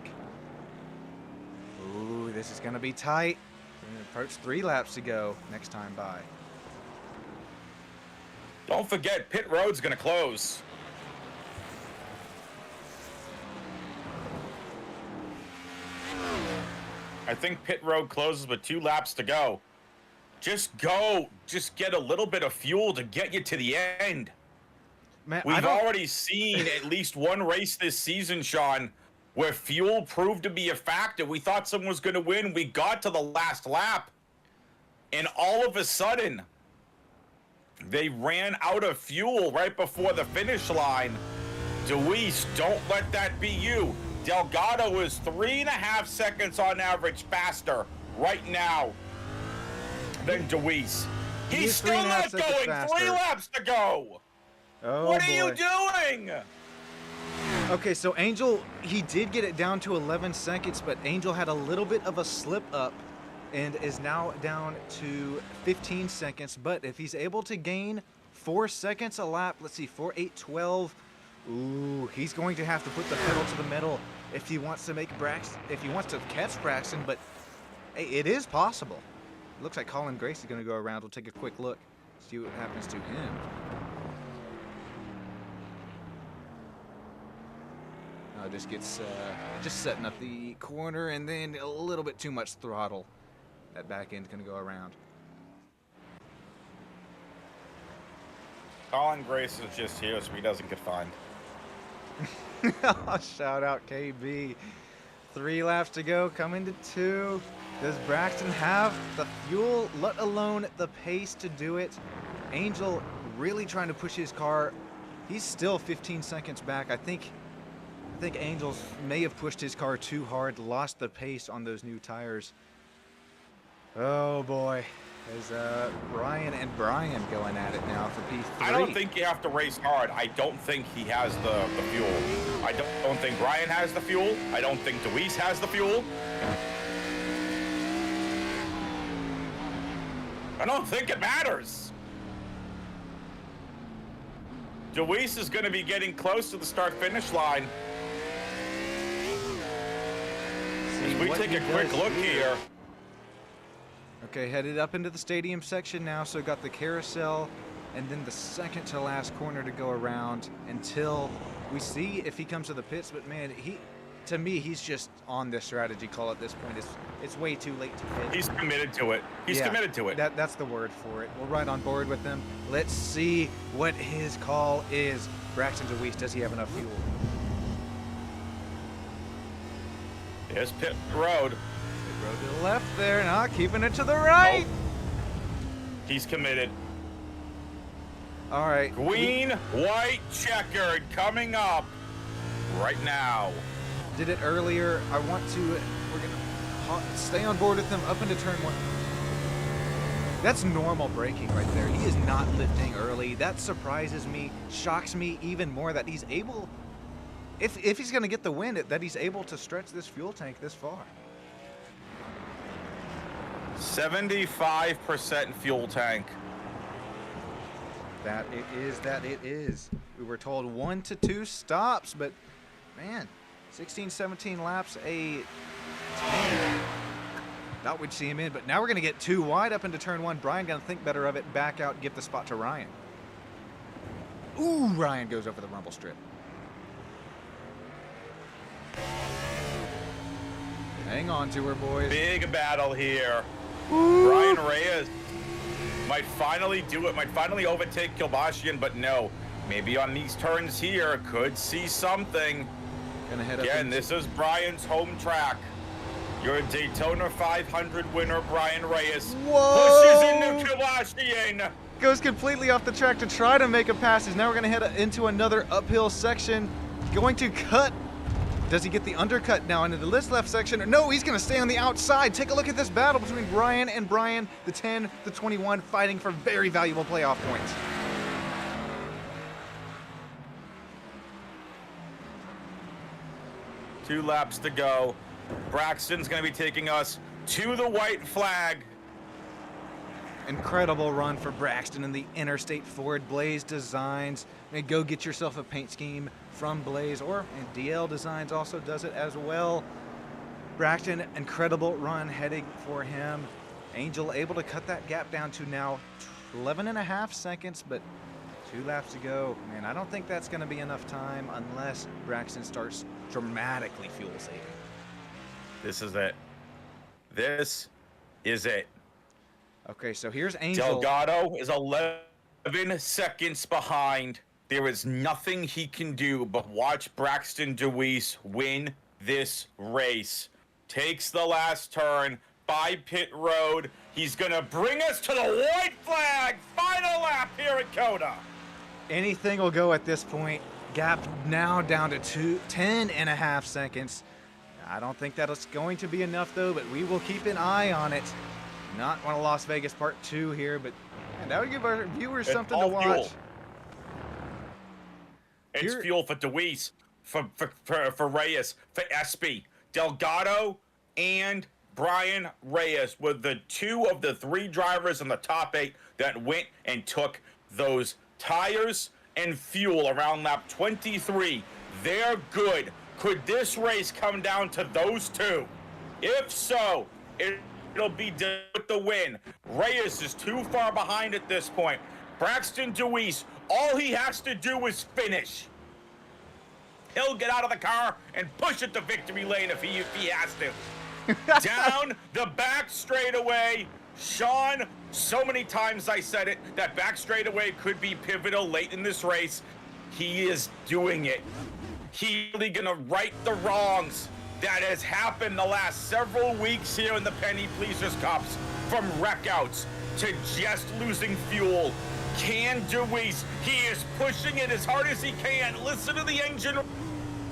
Ooh, this is going to be tight. We're going to approach 3 laps to go next time by. Don't forget, pit road's going to close. I think pit road closes with 2 laps to go. Just go. Just get a little bit of fuel to get you to the end. Man, We've already seen at least one race this season, Sean, where fuel proved to be a factor. We thought someone was going to win. We got to the last lap, and all of a sudden, they ran out of fuel right before the finish line. DeWeese, don't let that be you. Delgado is 3.5 seconds on average faster right now than DeWeese. He's still not going. 3 laps to go. Oh, what are you doing? Okay, so Angel, he did get it down to 11 seconds, but Angel had a little bit of a slip up and is now down to 15 seconds. But if he's able to gain 4 seconds a lap, let's see, 4, 8, 12. Ooh, he's going to have to put the pedal to the metal if he wants to make Braxton, if he wants to catch Braxton, but hey, it is possible. It looks like Colin Grace is going to go around. We'll take a quick look, see what happens to him. Just gets just setting up the corner, and then a little bit too much throttle. That back end's going to go around. Colin Grace is just here so he doesn't get fined. Shout out KB. 3 laps to go, coming to 2. Does Braxton have the fuel, let alone the pace to do it? Angel really trying to push his car. He's still 15 seconds back. I think Angels may have pushed his car too hard, lost the pace on those new tires. Oh boy, there's Ryan and Bryan going at it now for P3. I don't think you have to race hard. I don't think he has the fuel. I don't think Bryan has the fuel. I don't think Deweese has the fuel. I don't think it matters. Deweese is going to be getting close to the start-finish line. As we take a quick look here. Okay, headed up into the stadium section now, so got the carousel and then the second to last corner to go around until we see if he comes to the pits. But man, to me, he's just on this strategy call at this point. It's way too late to pit. He's committed to it. He's committed to it. That's the word for it. We're right on board with him. Let's see what his call is. Braxton Deweese, does he have enough fuel? There's pit road. Pit road to the left there, not keeping it to the right. Nope. He's committed. All right. Green, white, checkered coming up right now. Did it earlier. We're gonna stay on board with him up into turn 1. That's normal braking right there. He is not lifting early. That surprises me, shocks me even more that he's able, if he's gonna get the win, that he's able to stretch this fuel tank this far. 75% fuel tank. That it is. We were told 1 to 2 stops, but man, 16, 17 laps, a 10. Thought we'd see him in, but now we're going to get 2 wide up into turn 1. Bryan going to think better of it, back out, give the spot to Ryan. Ooh, Ryan goes over the rumble strip. Hang on to her, boys. Big battle here. Ooh. Bryan Reyes might finally do it, might finally overtake Kilbashian, but no. Maybe on these turns here, could see something. Gonna head up again, this is Bryan's home track. Your Daytona 500 winner, Bryan Reyes, pushes into Kilbashian. Goes completely off the track to try to make a passage. Now we're gonna head into another uphill section. Going to cut. Does he get the undercut now into this left section? No, he's going to stay on the outside. Take a look at this battle between Bryan and Bryan, the 10, the 21, fighting for very valuable playoff points. Two laps to go. Braxton's going to be taking us to the white flag. Incredible run for Braxton in the Interstate Ford Blaze Designs. Go get yourself a paint scheme from Blaze, or DL Designs also does it as well. Braxton, incredible run heading for him. Angel able to cut that gap down to now 11.5 seconds, but 2 laps to go. Man, I don't think that's going to be enough time unless Braxton starts dramatically fuel saving. This is it. This is it. Okay, so here's Angel. Delgado is 11 seconds behind. There is nothing he can do but watch Braxton Deweese win this race. Takes the last turn by pit road. He's going to bring us to the white flag. Final lap here at COTA. Anything will go at this point. Gap now down to 10.5 seconds. I don't think that is going to be enough, though, but we will keep an eye on it. Not one of Las Vegas Part 2 here, but man, that would give our viewers something to watch. Fuel. It's fuel for Deweese, for Reyes, for Espy. Delgado and Bryan Reyes were the 2 of the 3 drivers in the top 8 that went and took those tires and fuel around lap 23. They're good. Could this race come down to those 2? If so, it'll be with the win. Reyes is too far behind at this point. Braxton Deweese, all he has to do is finish. He'll get out of the car and push it to victory lane if he has to. Down the back straightaway. Sean, so many times I said it, that back straightaway could be pivotal late in this race. He is doing it. He's really gonna right the wrongs that has happened the last several weeks here in the Penny Pleasers Cups, from wreckouts to just losing fuel. Can Deweese, he is pushing it as hard as he can. Listen to the engine.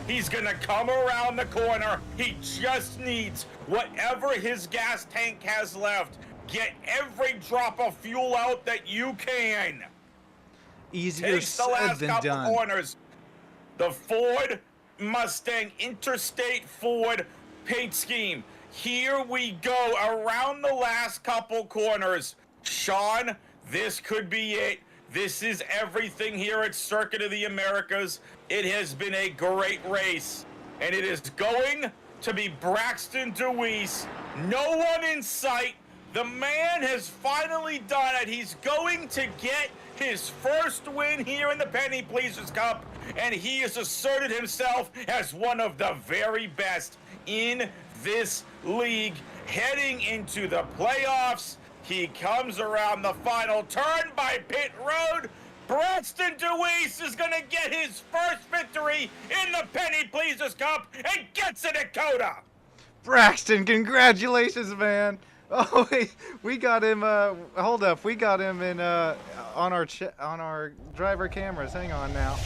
He's gonna come around the corner. He just needs whatever his gas tank has left. Get every drop of fuel out that you can. Easier Takes the said last than couple done. corners. The Ford Mustang Interstate Ford paint scheme. Here we go around the last couple corners. Sean, this could be it. This is everything here at Circuit of the Americas. It has been a great race, and it is going to be Braxton Deweese. No one in sight. The man has finally done it. He's going to get his first win here in the Penny Pleasers Cup, and he has asserted himself as one of the very best in this league. Heading into the playoffs, he comes around the final turn by pit road. Braxton Deweese is going to get his first victory in the Penny Pleasers Cup and gets it at COTA. Braxton, congratulations, man. Oh, we got him. Hold up, we got him in on our driver cameras. Hang on now,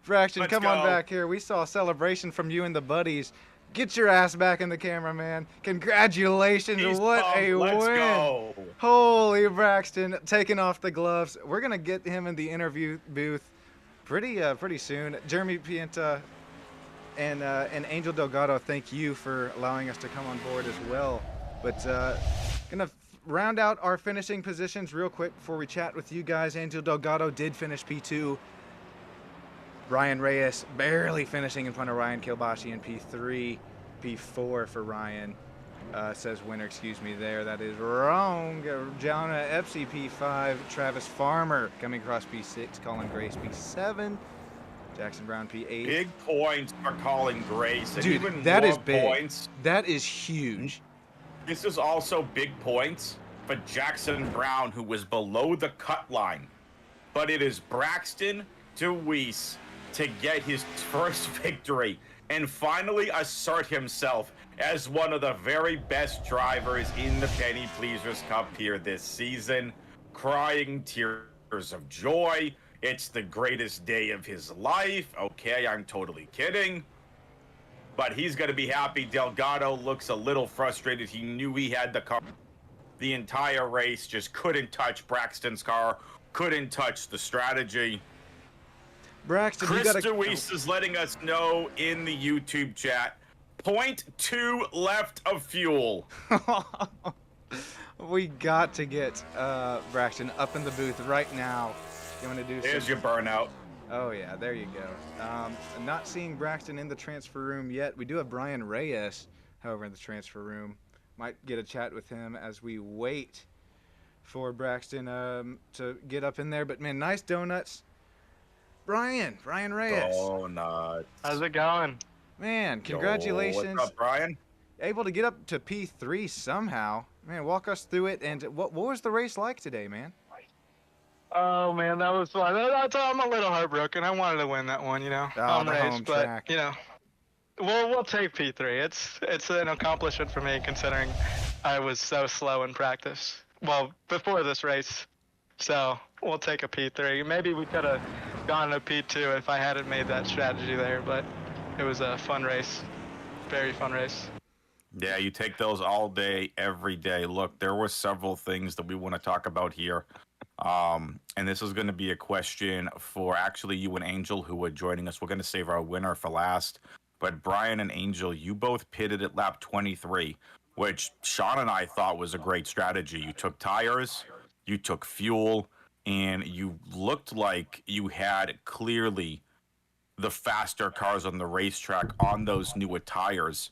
Braxton, Let's come go. on back here. We saw a celebration from you and the buddies. Get your ass back in the camera, man. Congratulations! He's What pumped. a Let's win! go. Holy Braxton, taking off the gloves. We're gonna get him in the interview booth pretty soon. Jeremy Pienta and Angel Delgado, thank you for allowing us to come on board as well. But gonna round out our finishing positions real quick before we chat with you guys. Angel Delgado did finish P2. Bryan Reyes barely finishing in front of Ryan Kilbashi in P3. P4 for Ryan. Says winner, excuse me there. That is wrong. Jonah Epsy P5. Travis Farmer coming across P6. Colin Grace P7. Jackson Brown P8. Big points for Colin Grace. And Dude, even that more is big. Points. That is huge. This is also big points for Jackson Brown, who was below the cut line. But it is Braxton Deweese to get his first victory and finally assert himself as one of the very best drivers in the Penny Pleasers Cup here this season. Crying tears of joy. It's the greatest day of his life. Okay, I'm totally kidding. But he's going to be happy. Delgado looks a little frustrated. He knew he had the car. The entire race just couldn't touch Braxton's car, couldn't touch the strategy. Braxton, Chris you gotta... Deweese is letting us know in the YouTube chat, 0.2 left of fuel. We got to get Braxton up in the booth right now. You want to do There's some... your burnout. Oh, yeah, there you go. Not seeing Braxton in the transfer room yet. We do have Bryan Reyes, however, in the transfer room. Might get a chat with him as we wait for Braxton to get up in there. But, man, nice donuts. Bryan Reyes. Donuts. How's it going? Man, congratulations. Yo, what's up, Bryan? Able to get up to P3 somehow. Man, walk us through it. And what was the race like today, man? Oh man, that was fun. I'm a little heartbroken. I wanted to win that one, you know. Oh, the home but track. you know, we'll take P3. It's an accomplishment for me considering I was so slow in practice. Well, before this race, so we'll take a P3. Maybe we could have gone to P2 if I hadn't made that strategy there, but it was a fun race, very fun race. Yeah, you take those all day, every day. Look, there were several things that we want to talk about here. And this is going to be a question for actually you and Angel, who are joining us. We're going to save our winner for last. But Bryan and Angel, you both pitted at lap 23, which Sean and I thought was a great strategy. You took tires, you took fuel, and you looked like you had clearly the faster cars on the racetrack on those newer tires.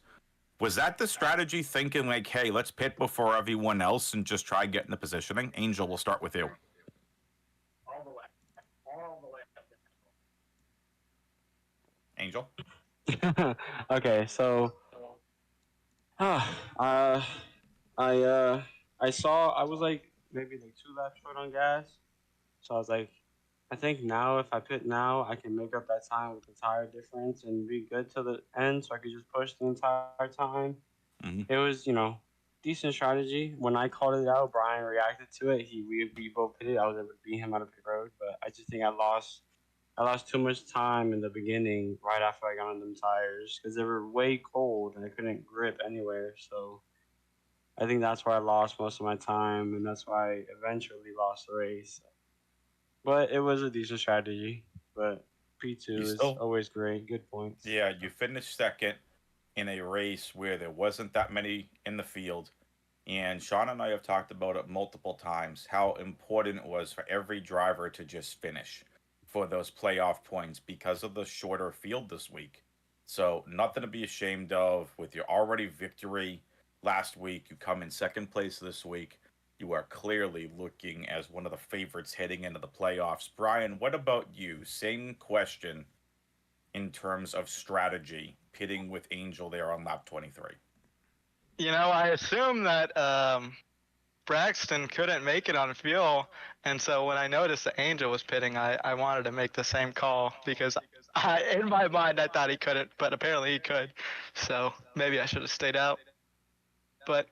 Was that the strategy, thinking like, hey, let's pit before everyone else and just try getting the positioning? Angel, we'll start with you. Angel? Okay, so I saw I was like maybe like 2 laps short on gas, so I was like, I think now, if I pit now, I can make up that time with the tire difference and be good to the end, so I could just push the entire time. Hmm. It was, decent strategy. When I called it out, Brian reacted to it. We both pitted. I was able to beat him out of pit road, but I just think I lost too much time in the beginning right after I got on them tires because they were way cold and I couldn't grip anywhere. So I think that's where I lost most of my time, and that's why I eventually lost the race. But it was a decent strategy. But You P2 is still, always great. Good points. yeah, you finished second in a race where there wasn't that many in the field. And Sean and I have talked about it multiple times how important it was for every driver to just finish for those playoff points because of the shorter field this week. So, nothing to be ashamed of with your already victory last week. You come in second place this week. You are clearly looking as one of the favorites heading into the playoffs. Brian, what about you? Same question in terms of strategy, pitting with Angel there on lap 23. I assume that Braxton couldn't make it on fuel, and so when I noticed that Angel was pitting, I wanted to make the same call because in my mind I thought he couldn't, but apparently he could. So maybe I should have stayed out. But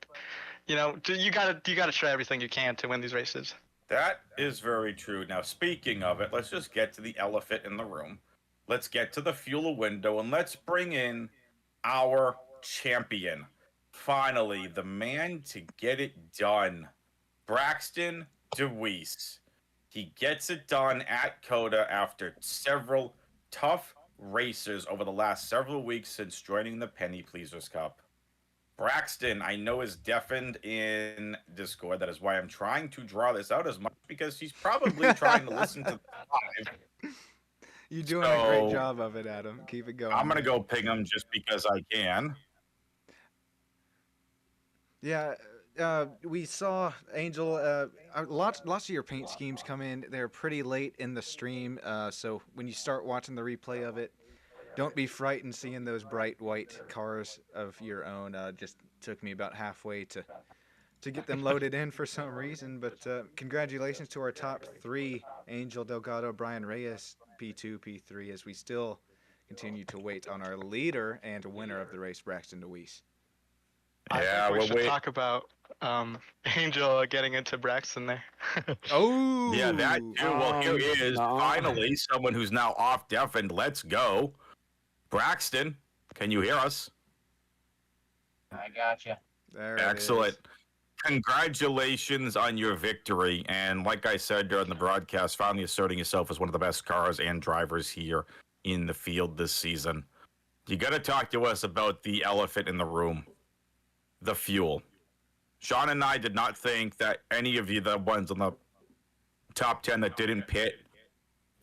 you gotta try everything you can to win these races. That is very true. Now, speaking of it, let's just get to the elephant in the room. Let's get to the fuel window and let's bring in our champion. Finally, the man to get it done, Braxton DeWeese. He gets it done at COTA after several tough races over the last several weeks since joining the Penny Pleasers Cup. Braxton, I know, is deafened in Discord. That is why I'm trying to draw this out as much because he's probably trying to listen to the live. You're doing a great So job of it, Adam. Keep it going. I'm gonna man. go ping him just because I can. Yeah, we saw Angel. Lots of your paint schemes come in. They're pretty late in the stream, so when you start watching the replay of it, don't be frightened seeing those bright white cars of your own. Just took me about halfway to get them loaded in for some reason. But congratulations to our top three: Angel, Delgado, Bryan Reyes, P2, P3, as we still continue to wait on our leader and winner of the race, Braxton DeWeese. I Yeah, think we we're should wait. talk about Angel getting into Braxton there. Yeah, that Oh, too. Well, here is No. finally someone who's now off deafened. Let's go, Braxton. Can you hear us? I gotcha. there Excellent. it Congratulations on your victory. And like I said during the broadcast, finally asserting yourself as one of the best cars and drivers here in the field this season. You got to talk to us about the elephant in the room, the fuel. Sean and I did not think that any of you, the ones on the top 10 that didn't pit,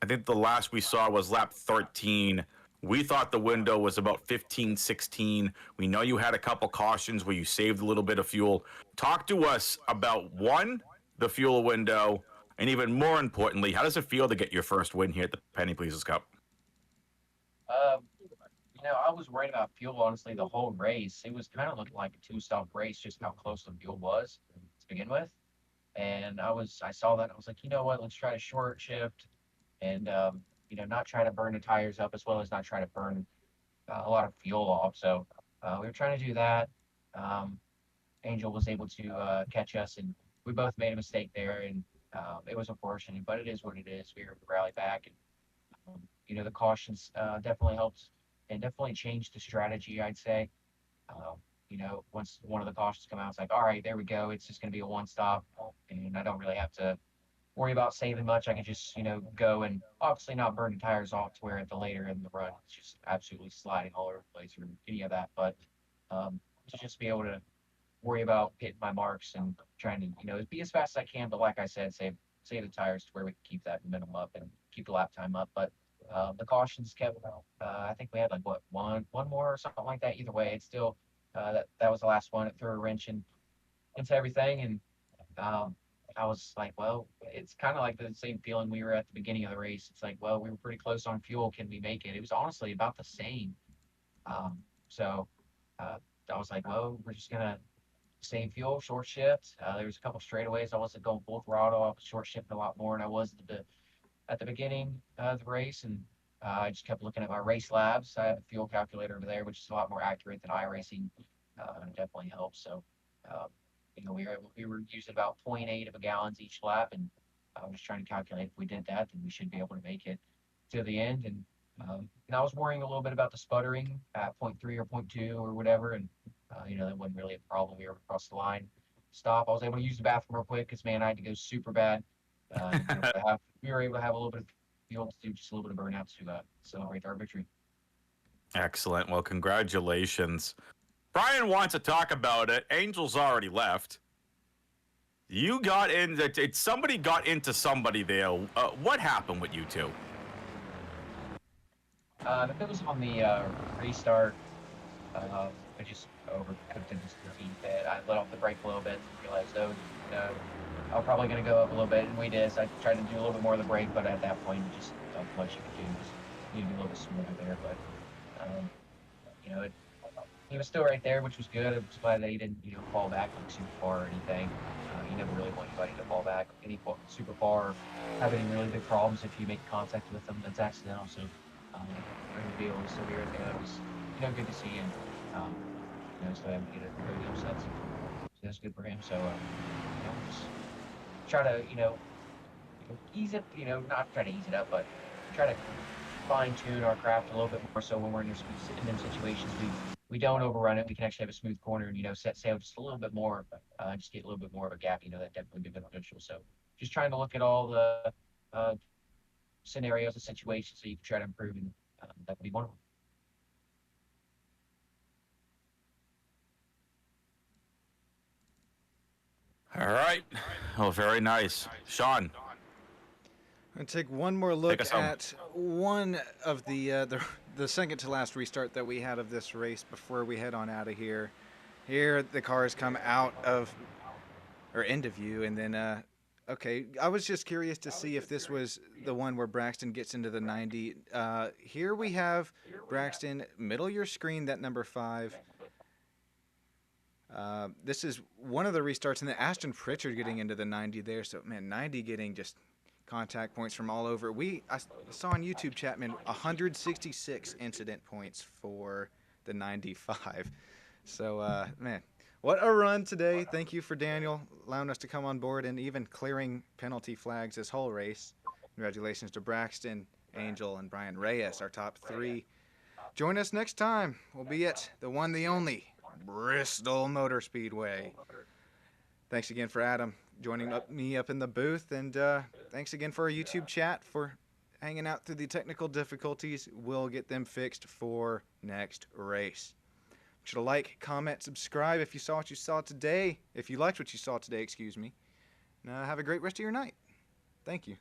I think the last we saw was lap 13. We thought the window was about 15, 16. We know you had a couple cautions where you saved a little bit of fuel. Talk to us about one, the fuel window, and even more importantly, how does it feel to get your first win here at the Penny Pleasers Cup? I was worried about fuel honestly the whole race. It was kind of looking like a two-stop race, just how close the fuel was to begin with. And I saw that and I was like, you know what? Let's try to short shift and not try to burn the tires up as well as not try to burn a lot of fuel off. So we were trying to do that. Um, Angel was able to catch us, and we both made a mistake there, and it was unfortunate, but it is what it is. We were able to rally back, and the cautions definitely helped and definitely changed the strategy. I'd say, once one of the cautions come out, it's like, all right, there we go. It's just going to be a one stop, and I don't really have to worry about saving much. I can just go and obviously not burn the tires off to where at the later in the run it's just absolutely sliding all over the place or any of that. But to just be able to worry about hitting my marks and trying to be as fast as I can, but like I said, save the tires to where we can keep that momentum up and keep the lap time up. But the cautions kept. I think we had like what one more or something like that. Either way, it's still that was the last one. It threw a wrench into everything, and I was like, well, it's kind of like the same feeling we were at the beginning of the race. It's like, well, we were pretty close on fuel. Can we make it? It was honestly about the same. So I was like, well, we're just gonna same fuel, short shift. There was a couple straightaways. I wasn't going full throttle. I was short shifting a lot more, and I was at the beginning of the race, and I just kept looking at my race labs. I have a fuel calculator over there, which is a lot more accurate than iRacing, and it definitely helps. So, um, we were using about zero point 0.8 of a gallons each lap, and I was just trying to calculate if we did that, then we should be able to make it to the end. And I was worrying a little bit about the sputtering at zero point 0.3 or zero point 0.2 or whatever, and that wasn't really a problem. We were across the line. Stop. I was able to use the bathroom real quick because man, I had to go super bad. We were able to have a little bit of fuel to do just a little bit of burnout to celebrate our victory. Excellent. Well, congratulations. Bryan wants to talk about it. Angel's already left. You got in. Somebody got into somebody there. What happened with you two? If it was on the restart, I just overcooked into the heat bit. I let off the brake a little bit and realized, I'm probably going to go up a little bit, and we did. So I tried to do a little bit more of the brake, but at that point, just not much you could do. Just need to be a little bit smoother there. But, he was still right there, which was good. I was glad that he didn't, fall back like super far or anything. You never really want anybody to fall back super far or have any really big problems if you make contact with them that's accidental. So, the deal was still here at the end. It was, good to see him. So I haven't get a really upset. So that's good for him. So, just try to, ease it, not try to ease it up, but try to fine tune our craft a little bit more so when we're in them situations, we don't overrun it. We can actually have a smooth corner and, set sail just a little bit more, just get a little bit more of a gap, that definitely be beneficial. So just trying to look at all the scenarios and situations so you can try to improve, and that could be one of them. All right. Oh, very nice. Sean. I'm going to take one more look us home. at one of the second to last restart that we had of this race before we head on out of here. Here, the cars come out of, or into view, and then, okay, I was just curious to see if this was the one where Braxton gets into the 90. Here we have Braxton, middle of your screen, that number 5. This is one of the restarts, and then Ashton Pritchard getting into the 90 there. So, man, 90 getting just contact points from all over. I saw on YouTube, Chapman, 166 incident points for the 95. So, man, what a run today. Thank you for Daniel allowing us to come on board and even clearing penalty flags this whole race. Congratulations to Braxton, Angel, and Bryan Reyes, our top 3. Join us next time. We'll be at the one, the only Bristol Motor Speedway. Thanks again for Adam joining me up in the booth, and thanks again for our YouTube chat for hanging out through the technical difficulties. We'll get them fixed for next race. Be sure to like, comment, subscribe if you saw what you saw today. If you liked what you saw today, excuse me. And have a great rest of your night. Thank you.